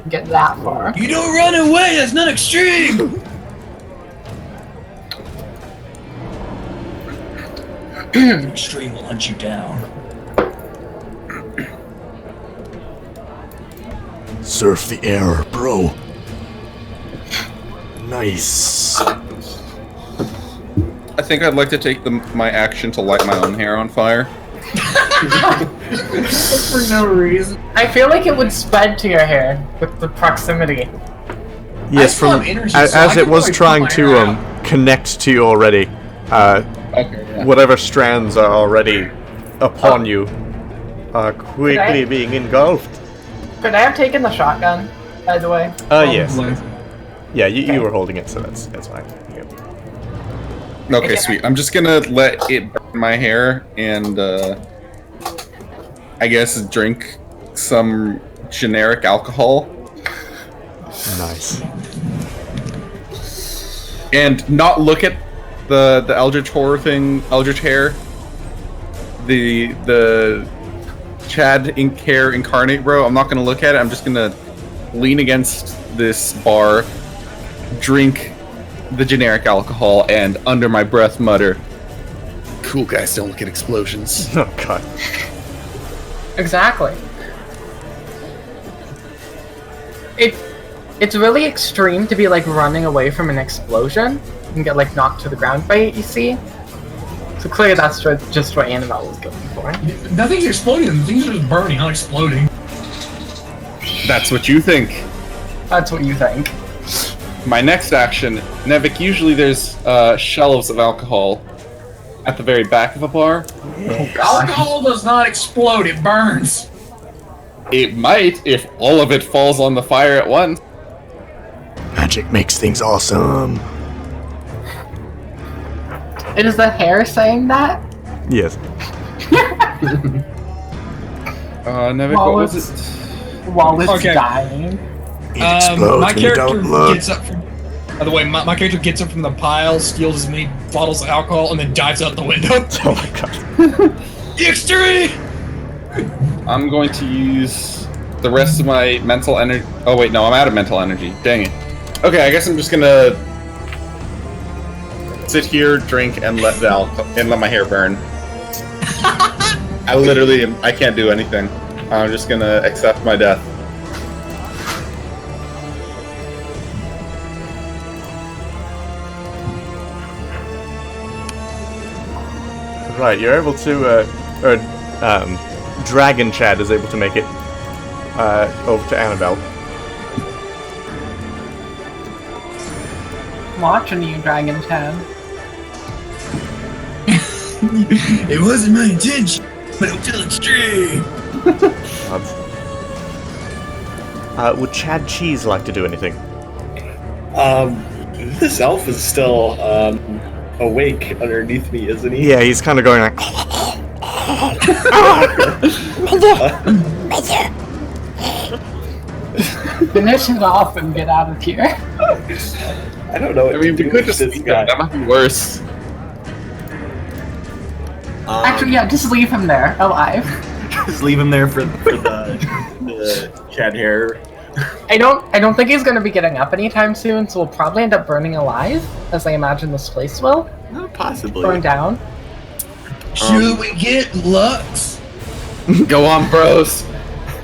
Get that far. You don't run away. That's not extreme. Extreme will hunt you down. Surf the air, bro. Nice. I think I'd like to take my action to light my own hair on fire. For no reason. I feel like it would spread to your hair with the proximity. Yes, still from have energy, as so I it could was probably trying pull my to hair out. connect to you already. Okay, yeah. Whatever strands are already upon you are quickly I- being engulfed. Could I have taken the shotgun, by the way? Yes. Probably. Yeah, you were holding it, so that's fine. Yep. Okay, sweet. I'm just gonna let it burn my hair and I guess drink some generic alcohol Nice. and not look at the Eldritch horror thing, Eldritch hair. The Chad hair incarnate, bro. I'm not gonna look at it. I'm just gonna lean against this bar, drink the generic alcohol, and under my breath mutter, "Cool guys don't look at explosions." Oh god. Exactly. It's really extreme to be like running away from an explosion and get like knocked to the ground by it, you see? So clearly that's just what Annabelle was going for. Nothing's exploding. Things are just burning, not exploding. That's what you think. That's what you think. My next action, Nevik, usually there's shelves of alcohol at the very back of a bar. Alcohol does not explode. It burns. It might if all of it falls on the fire at once. Magic makes things awesome. Is the hair saying that? Yes. Nevik, what was it? While it's Okay. dying. It explodes My when you character don't look. gets up from. By the way, my character gets up from the pile, steals as many bottles of alcohol, and then dives out the window. Oh my god. Extreme. I'm going to use the rest of my mental energy. Oh wait, no, I'm out of mental energy. Dang it. Okay, I guess I'm just gonna sit here, drink, and let my hair burn. I can't do anything. I'm just gonna accept my death. Right, you're able to, Dragon Chad is able to make it over to Annabelle. watching you, Dragon Chad. It wasn't my intention, but it'll tell it straight. Would Chad Cheese like to do anything? This elf is still awake underneath me, isn't he? Yeah, he's kind of going like. Finish it off and get out of here. I don't know. What I mean, to we do could with just this leave guy. him. That might be worse. Actually, yeah, just leave him there, alive. Just leave him there for the Chad hair. I don't think he's gonna be getting up anytime soon, so we'll probably end up burning alive, as I imagine this place will. Possibly. Burn down. Should we get Lux? Go on, bros.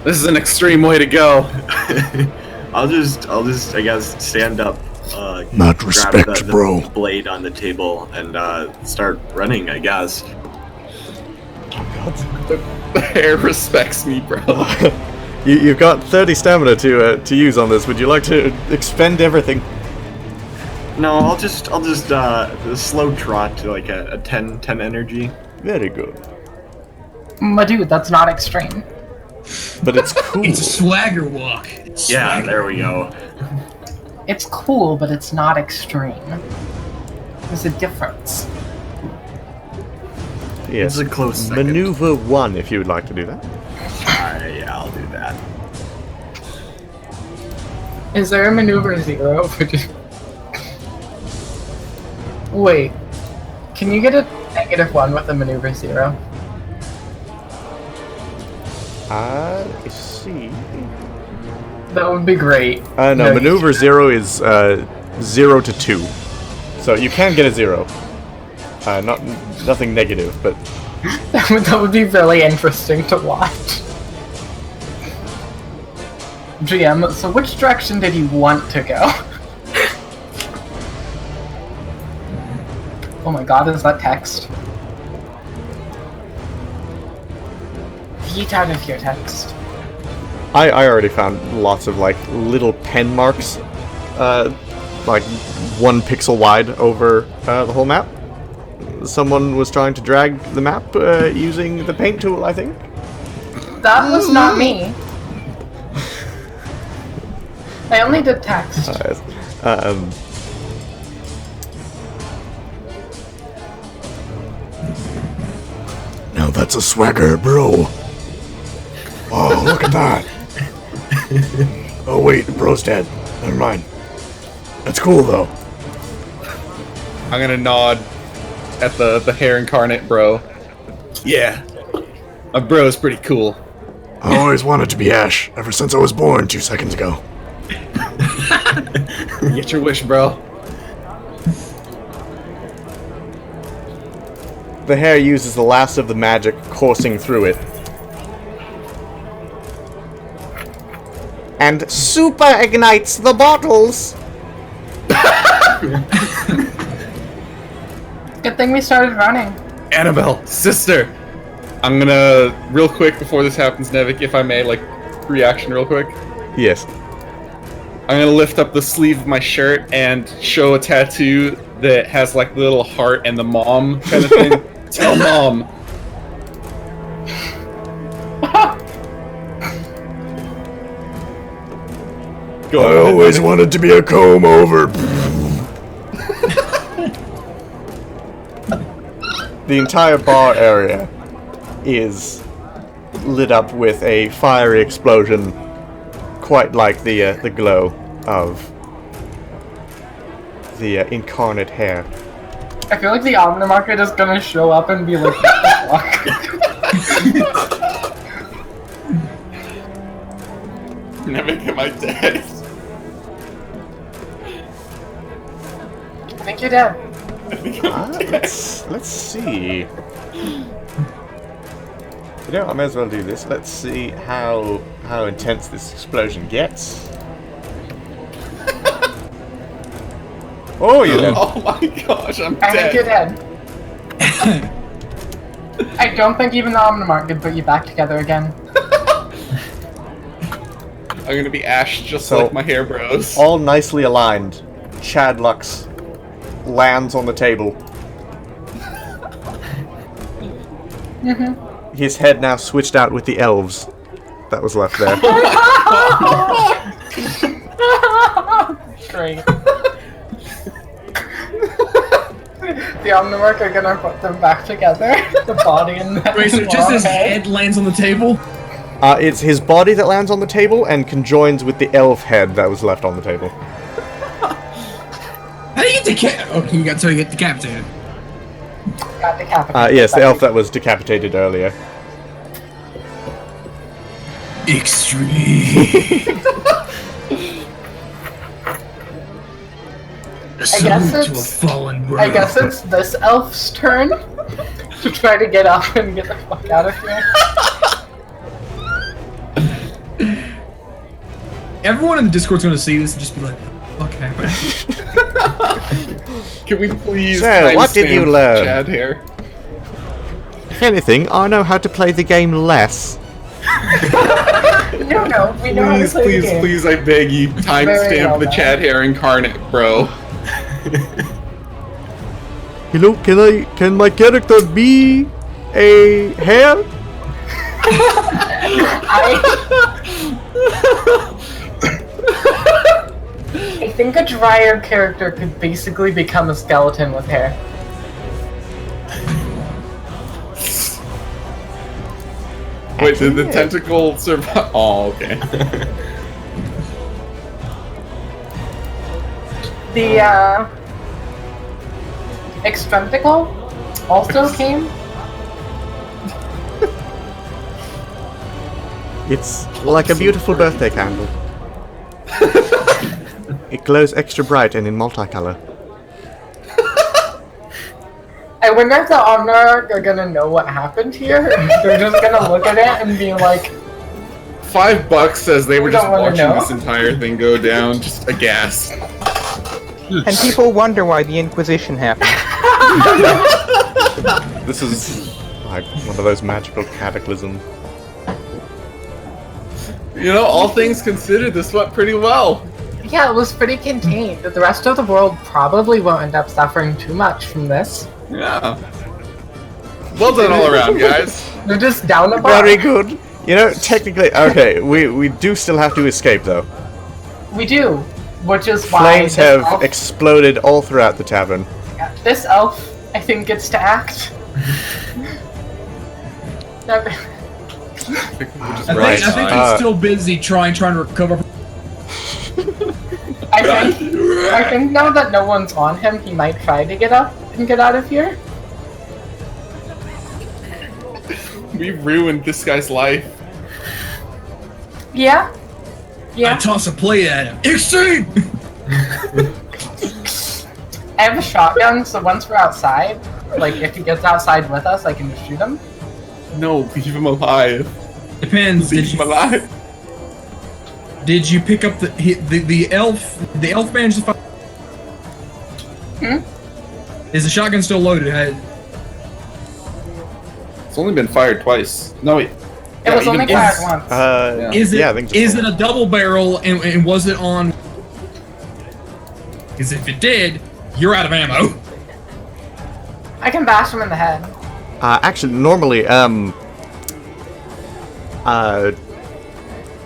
This is an extreme way to go. I'll just, I guess, stand up. Not grab respect, the bro. blade on the table and start running. I guess. The hair respects me, bro. You've got 30 stamina to use on this. Would you like to expend everything? No, I'll just slow trot to like a 10 energy. Very good. My dude, that's not extreme. But it's cool. It's a swagger walk. It's Yeah, swagger. there we go. It's cool, but it's not extreme. There's a difference. Yes. It's a close second. Maneuver 1, if you would like to do that. Yeah, I'll do that. Is there a maneuver 0 for just... Wait. Can you get a -1 with a maneuver 0? I see. That would be great. No, No, you maneuver 0 is 0 to 2. So you can get a 0. Nothing negative, but That would be really interesting to watch. GM, so which direction did you want to go? Oh my god, is that text? Yeet out of here, text. I already found lots of like little pen marks, like 1 pixel wide over the whole map. Someone was trying to drag the map using the paint tool, I think. That was not me. I only did text. Now that's a swagger, bro. Oh, look at that. Oh, wait, bro's dead. Never mind. That's cool, though. I'm gonna nod at the hair incarnate bro. Yeah. My bro is pretty cool. I always wanted to be Ash, ever since I was born 2 seconds ago. Get your wish, bro. The hair uses the last of the magic coursing through it. And super ignites the bottles! Good thing we started running. Annabelle, sister. I'm gonna real quick before this happens, Nevik, if I may, like reaction real quick. Yes. I'm gonna lift up the sleeve of my shirt and show a tattoo that has like the little heart and the mom kind of thing. Tell mom. Go I ahead, always Nevik. wanted to be a comb over. The entire bar area is lit up with a fiery explosion, quite like the glow of the incarnate hair. I feel like the Omni Market is gonna show up and be like, what the fuck? Nevik, am I dead? I think you're dead. Let's see. You know, I may as well do this. Let's see how intense this explosion gets. Oh, you're dead. Oh my gosh, I'm I think you're dead. dead. I don't think even the Omnimark can put you back together again. I'm gonna be Ash just So- like my hair bros. All nicely aligned. Chad Lux lands on the table. His head now switched out with the elves that was left there. Great. The Omniwork are gonna put them back together. The body and the Wait, so just his head lands on the table? It's his body that lands on the table and conjoins with the elf head that was left on the table. How do you get decapitated? Okay, you get decapitated. Got decapitated. Yes, the elf that was decapitated earlier. Extreme. I guess it's this elf's turn to try to get up and get the fuck out of here. Everyone in the Discord's gonna see this and just be like, "What the fuck happened?" Can we please? So, what did you learn? Chad here. If anything, I know how to play the game less. No, we know how to play the game. Please, I beg you, timestamp the Chad hair incarnate, bro. Hello, can my character be a hare? I think a Dryer character could basically become a skeleton with hair. Wait, did the tentacle survive? Oh, okay. The Extremticle also came. It's like a beautiful birthday candle. It glows extra bright and in multicolor. I wonder if the Omniarch are gonna know what happened here. They're just gonna look at it and be like, $5 says they were just don't wanna watching know. this entire thing go down, just aghast. And people wonder why the Inquisition happened. This is like one of those magical cataclysms. You know, all things considered, this went pretty well. yeah, it was pretty contained. The rest of the world probably won't end up suffering too much from this. Yeah. Well done all around, guys. They're just down the bar. Very good. You know, technically, okay, we do still have to escape though. We do, which is why Flames this have elf- exploded all throughout the tavern. this elf, I think, gets to act. Right. I think he's still busy trying to recover. I think now that no one's on him, he might try to get up and get out of here. We ruined this guy's life. Yeah. I toss a plate at him. Extreme! I have a shotgun, so once we're outside, like if he gets outside with us, I can just shoot him. No, leave him alive. Depends. Leave him alive. Did you pick up the elf? The elf managed to fire. Is the shotgun still loaded? It's only been fired twice. No, wait. It was only fired once. Is it? Yeah, I think so. Is it a double barrel? And was it on? Because if it did, you're out of ammo. I can bash him in the head. Actually, normally,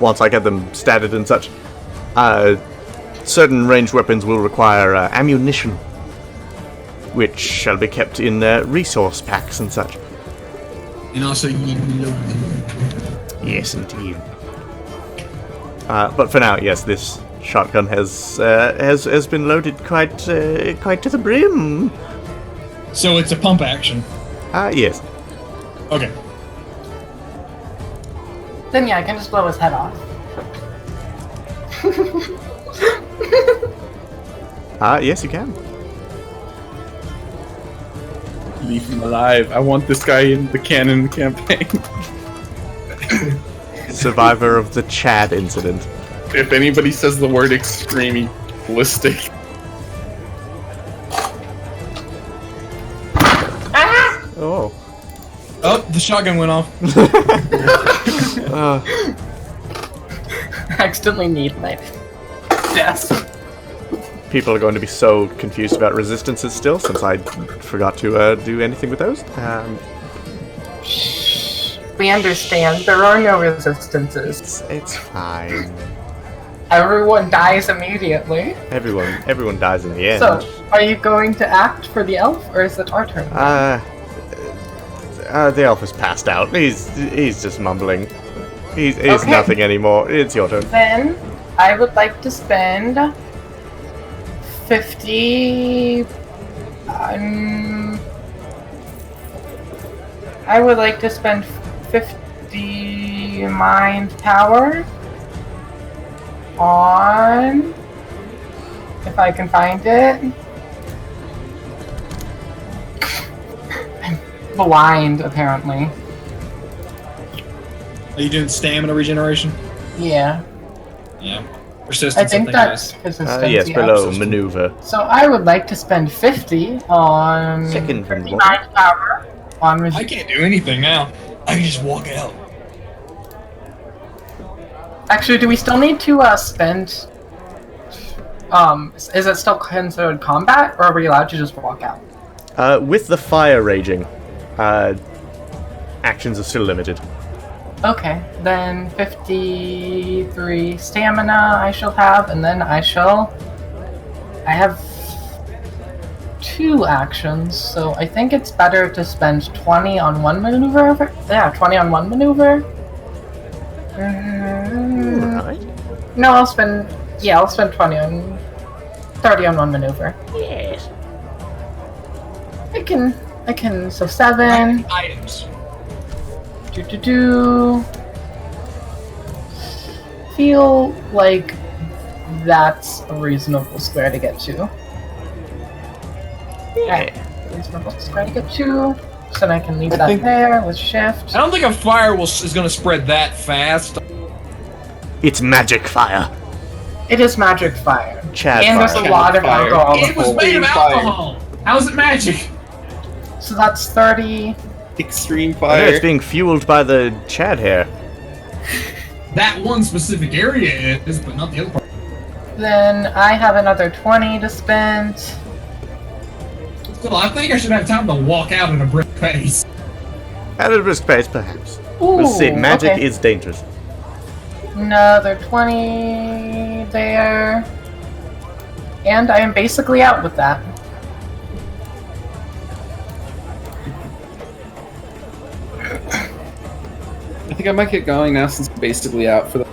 once I get them statted and such, certain ranged weapons will require ammunition, which shall be kept in resource packs and such. And also, you need to reload them. Yes, indeed. But for now, yes, this shotgun has been loaded quite to the brim. So it's a pump action. Yes. Okay. Then yeah, I can just blow his head off. Yes, you can. Leave him alive. I want this guy in the canon campaign. Survivor of the Chad incident. If anybody says the word extreme, ballistic. Oh. Oh, the shotgun went off. I accidentally need my desk. people are going to be so confused about resistances still, since I forgot to do anything with those. We understand. There are no resistances. It's fine. Everyone dies immediately. Everyone dies in the end. So, are you going to act for the elf, or is it our turn? The elf is passed out. He's just mumbling. He's Okay. nothing anymore. It's your turn. Then, I would like to spend 50... I would like to spend 50 mind power on... if I can find it. I'm blind, apparently. Are you doing stamina regeneration? Yeah. Yeah. I Persistence, think it that's is. consistency. Yes, below Absolutely. maneuver. So I would like to spend 50 on Second from 50 the mind power on I can't do anything now. I can just walk out. Actually, do we still need to spend? Is it still considered combat, or are we allowed to just walk out? With the fire raging, actions are still limited. Okay, then 53 stamina I shall have, and then I have 2 actions, so I think it's better to spend 20 on one maneuver. Yeah, 20 on one maneuver. Right. No, I'll spend 30 on one maneuver. Yes. I can, so 7. Items. Feel like that's a reasonable square to get to. Yeah. Reasonable square to get to. So then I can leave that there with shift. I don't think a fire is going to spread that fast. It's magic fire. It is magic fire. Chad and there's fire. a lot of Fire. alcohol. It was made of alcohol. How's it magic? So that's 30. Extreme I know fire. it's being fueled by the Chad hair. That one specific area is, but not the other part. Then I have another 20 to spend. Still, I think I should have time to walk out at a brisk pace. At a risk pace, perhaps. Ooh, We'll see. Magic okay. is dangerous. Another 20 there. And I am basically out with that. I think I might get going now since I'm basically out for the.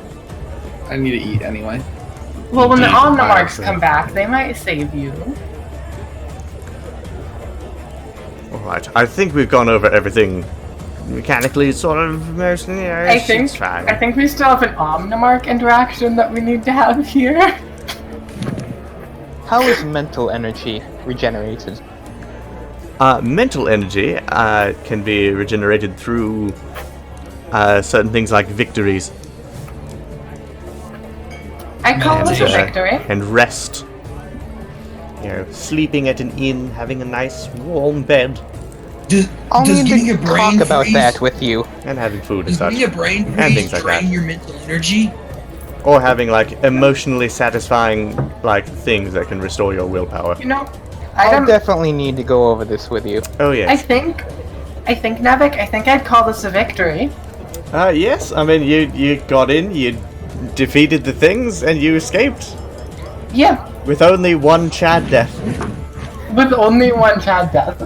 I need to eat anyway. Well, when the Indeed, Omnimarks I come back, they might save you. Alright, I think we've gone over everything mechanically, sort of, mostly. I think we still have an Omnimark interaction that we need to have here. How is mental energy regenerated? Mental energy can be regenerated through certain things like victories I call this a and, victory. and rest. You know, sleeping at an inn, having a nice warm bed, I'll Does need getting to a brain talk about freeze- that with you. and having food and Does such. getting a brain And freeze things like that. drain your mental energy? Or having, like, emotionally satisfying, like, things that can restore your willpower. You know, I I'll don't. definitely need to go over this with you. Oh, I yes. think, Nevik, I think I'd call this a victory. Yes, I mean, you got in, you defeated the things, and you escaped. Yeah, With only one Chad death. with only one Chad death.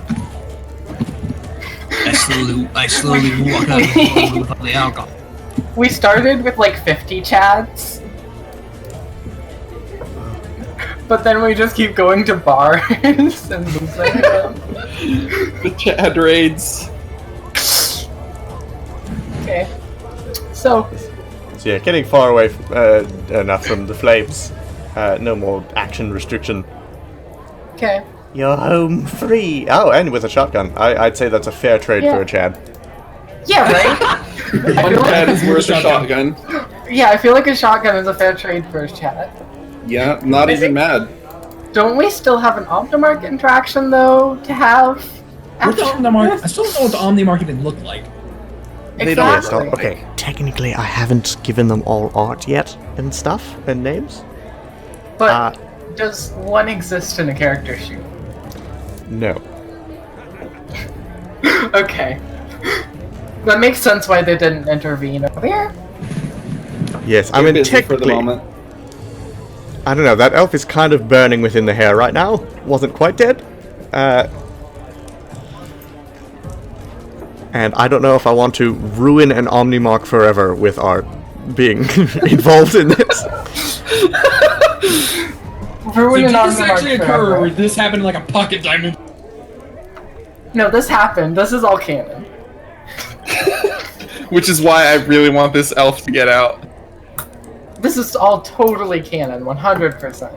I slowly walk out of the alcohol. We started with like 50 Chads. But then we just keep going to bars and losing them. The Chad raids. Okay. So, So yeah, getting far away enough from the flames. No more action restriction. okay. You're home free. Oh, and with a shotgun. I'd say that's a fair trade Yeah. for a Chad. Yeah, right? One Chad is worth a shotgun. Yeah, I feel like a shotgun is a fair trade for a Chad. Yeah, not even mad. Don't we still have an Omnimark interaction, though, to have? What's the Omnimark? I still don't know what the Omnimark even looked like. They don't Exactly. stop. Okay, technically I haven't given them all art yet and stuff and names. But Does one exist in a character sheet? No. Okay. That makes sense why they didn't intervene earlier. Yes, I They're mean, busy for the technically, moment. I don't know, that elf is kind of burning within the hair right now. Wasn't quite dead. And I don't know if I want to ruin an Omnimark forever with our being involved in this. Ruin Did an this Omnimark actually occur, forever. or did this happen in like a pocket diamond? No, this happened. This is all canon. Which is why I really want this elf to get out. This is all totally canon, 100%.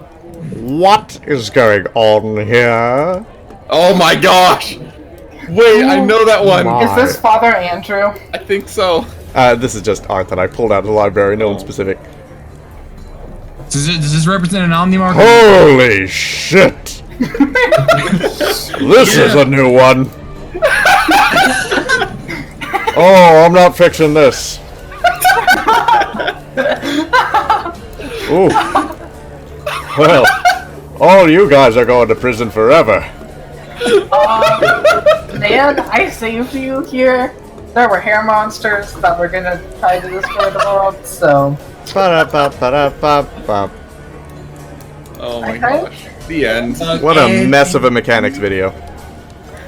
What is going on here? Oh my gosh! Wait, I know that one. My- Is this Father Andrew? I think so. This is just art that I pulled out of the library, no one specific. Does this represent an Omnimark? Holy shit! This is a new one. Oh, I'm not fixing this. Ooh. Well, all you guys are going to prison forever. Man, I saved you here. There were hair monsters that were gonna try to destroy the world, so... Ba-da-ba-ba-da-ba-ba. Oh my Okay. gosh. The end. What a mess of a mechanics video.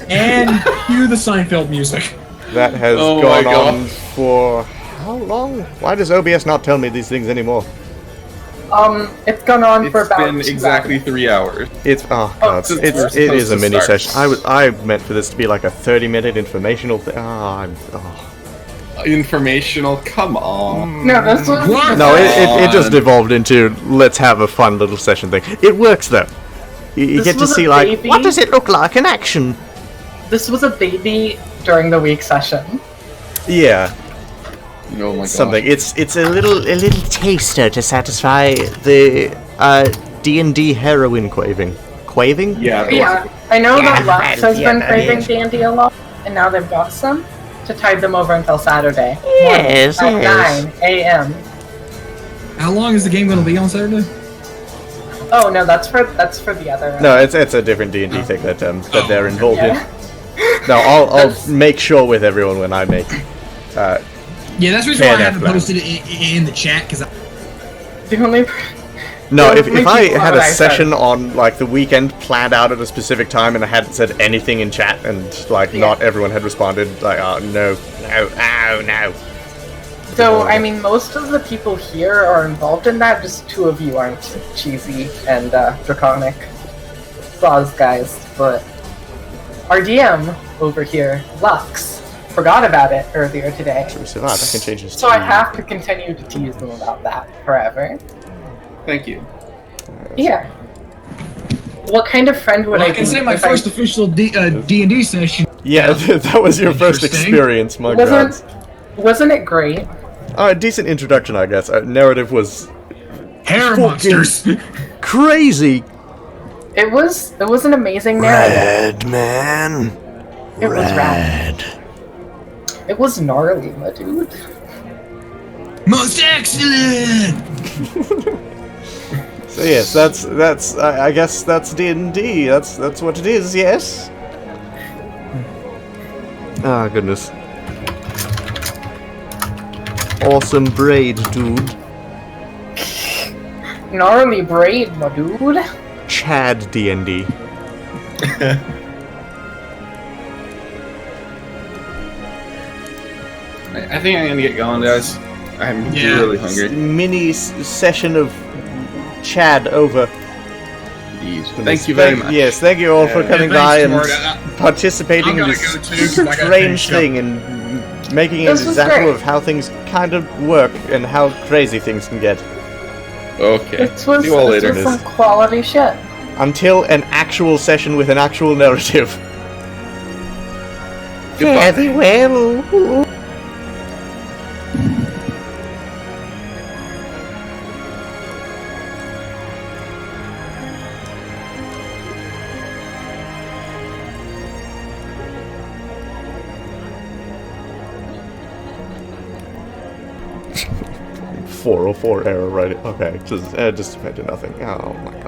And cue the Seinfeld music. That has Oh gone my on God. for how long? Why does OBS not tell me these things anymore? It's gone on for It's about been 2 exactly hours. 3 hours. It's god, since we're it supposed is a to mini start. session. I meant for this to be like a 30-minute informational thing. Informational, come on. No, this was... What? No, it just on. evolved into let's have a fun little session thing. It works though. You This get to was a see like baby. what does it look like in action? This was a baby during the week session. Yeah, Oh my god. something. It's a little taster to satisfy the D&D heroin craving. Yeah. Yeah, I know that Lux has yeah, been that craving is. candy a lot, and now they've got some to tide them over until Saturday. Yes, morning yes. At 9 a.m. How long is the game going to be on Saturday? Oh no, that's for the other. No, it's a different D&D thing that they're involved Yeah. in. No, I'll That's- make sure with everyone when I make. Yeah, that's the reason why I Fair haven't enough, posted it in the chat, because The only. No, The if only I people had that a I session on like the weekend planned out at a specific time and I hadn't said anything in chat and like Yeah. not everyone had responded, like no. So I mean, most of the people here are involved in that. Just 2 of you aren't cheesy and draconic claws guys, but our DM over here, Lux, forgot about it earlier today. To survive, I can change this. So I have to continue to tease them about that forever. Thank you. Yeah. What kind of friend would well, I I can be say my if I- first official D&D session. Yeah, that was your first Interesting. experience, my god. Wasn't it great? Decent introduction, I guess. Narrative was Hair Fucking- monsters. crazy. It was an amazing narrative. Red man. It was rad. It was gnarly, my dude. Most excellent. So yes, that's I guess that's D&D. That's what it is. Yes. Ah, goodness. Awesome braid, dude. Gnarly braid, my dude. Chad D&D. I think I'm gonna get going, guys. I'm Yeah. really hungry. Mini session of Chad over. Thank you very much. Yes, thank you all for Yeah, coming thanks, by and Stuart. participating I'm in gonna this go too, 'cause I gotta strange finish up. thing and making an This was example great. of how things kind of work and how crazy things can get. Okay. This was, See you all this later. was some quality shit. Until an actual session with an actual narrative. Goodbye. Very well. .404 error, right? Okay, just affected nothing. Oh my god.